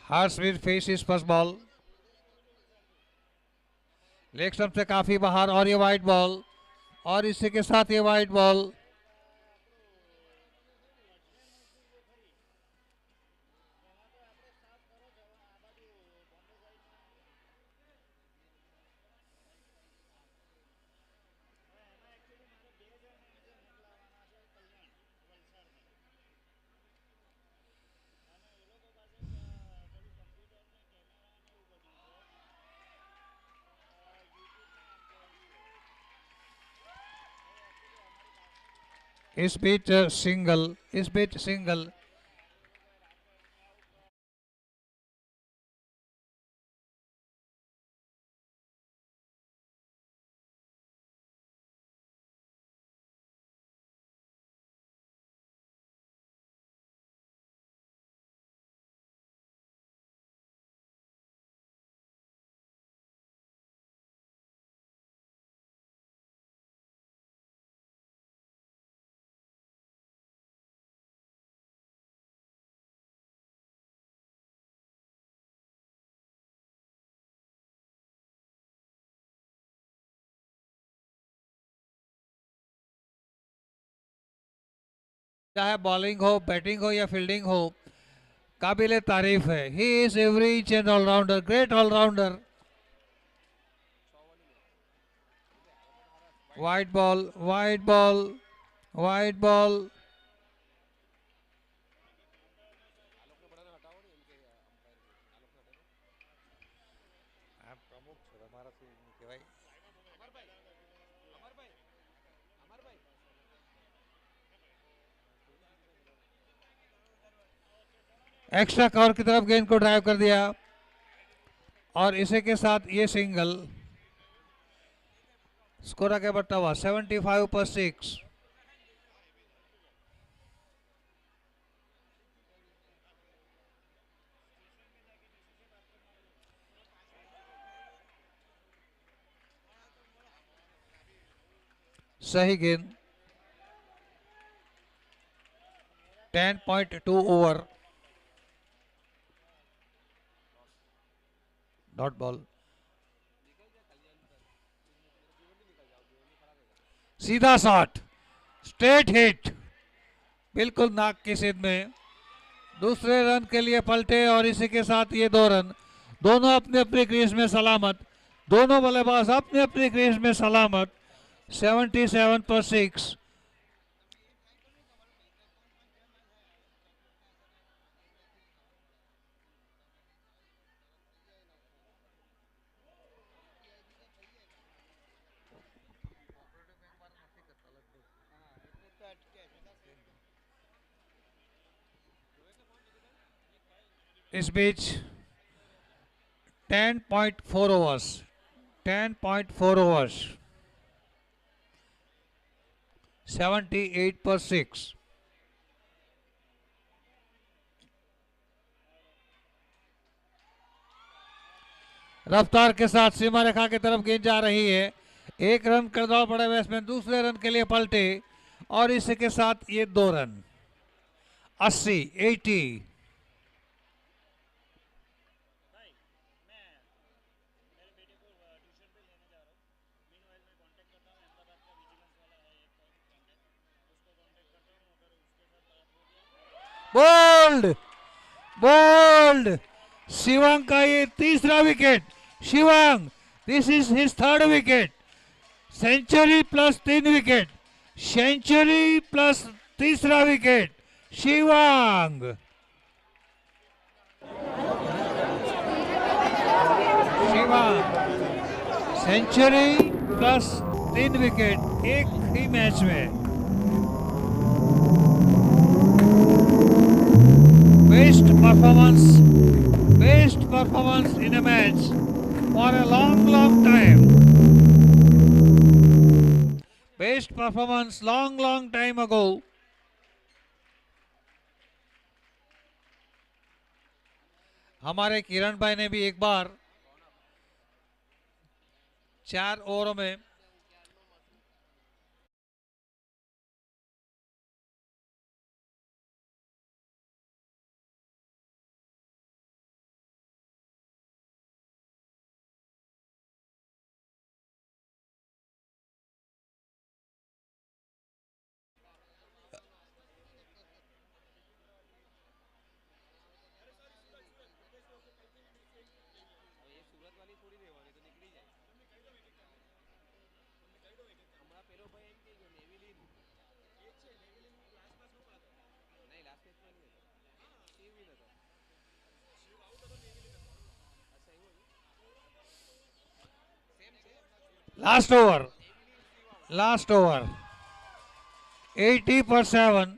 Harsh will face is first ball, leg stump से काफी बाहर और ये वाइड बॉल, और इसी के साथ ये वाइड बॉल। इस बीच सिंगल, चाहे बॉलिंग हो, बैटिंग हो या फील्डिंग हो, काबिले तारीफ है। He is every inch and allrounder, great allrounder. Wide ball, wide ball, wide ball. Extra cover की तरफ गेंद को ड्राइव कर दिया, और इसी के साथ ये सिंगल। स्कोर आगे बढ़ता हुआ 75 पर 6। सही गेंद, 10.2 ओवर, डॉट बॉल। सीधा शॉट, स्ट्रेट हिट, बिल्कुल नाक की सीध में। दूसरे रन के लिए पलटे, और इसी के साथ ये 2 रन, दोनों अपने अपने क्रीज में सलामत। दोनों बल्लेबाज अपने अपने क्रीज में सलामत। 77 पर 6। इस बीच 10.4 ओवर्स 10.4 ओवर्स 78 पर 6। रफ्तार के साथ सीमा रेखा की तरफ गेंद जा रही है। एक रन कर दौड़ पड़े बैट्समैन दूसरे रन के लिए पलटे और इसके साथ ये 2 रन। 80 bold bold. शिवांग का ये तीसरा wicket. Shivang, this is his third wicket. Century plus 3 wicket. Century plus तीसरा wicket Shivang. Shivang century plus 3 wicket एक ही मैच में। Best performance in a match for a long time. Best performance long time ago. हमारे किरण भाई ने भी एक बार 4 ओवरों में लास्ट ओवर 80 पर 7।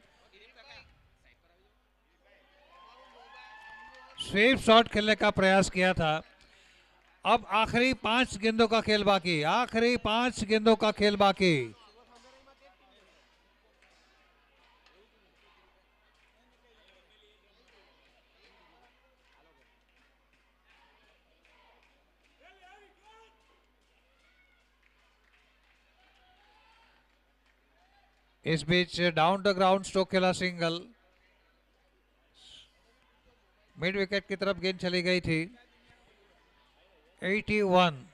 स्वीप शॉट खेलने का प्रयास किया था। अब आखिरी 5 गेंदों का खेल बाकी। आखिरी 5 गेंदों का खेल बाकी। इस बीच डाउन द ग्राउंड स्ट्रोक खेला सिंगल। मिड विकेट की तरफ गेंद चली गई थी। 81।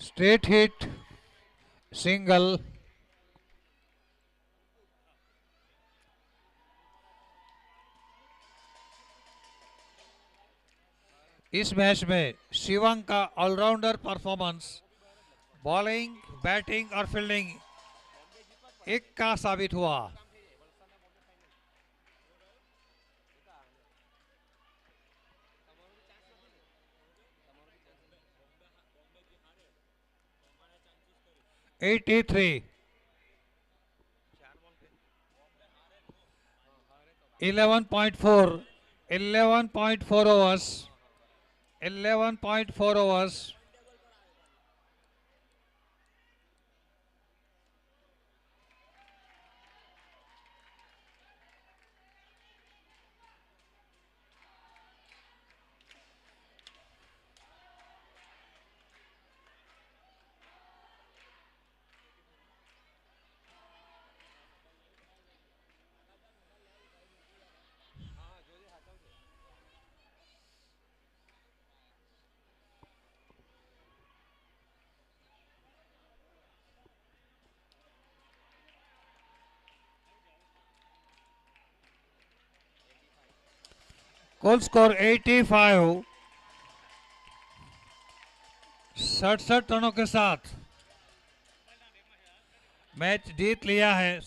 Straight hit single. इस मैच में शिवांग का ऑलराउंडर परफॉर्मेंस बॉलिंग, बैटिंग और फील्डिंग एक का साबित हुआ। (83) 11.4 overs 11.4 overs। कुल स्कोर 85, 67 रनों के साथ मैच जीत लिया है।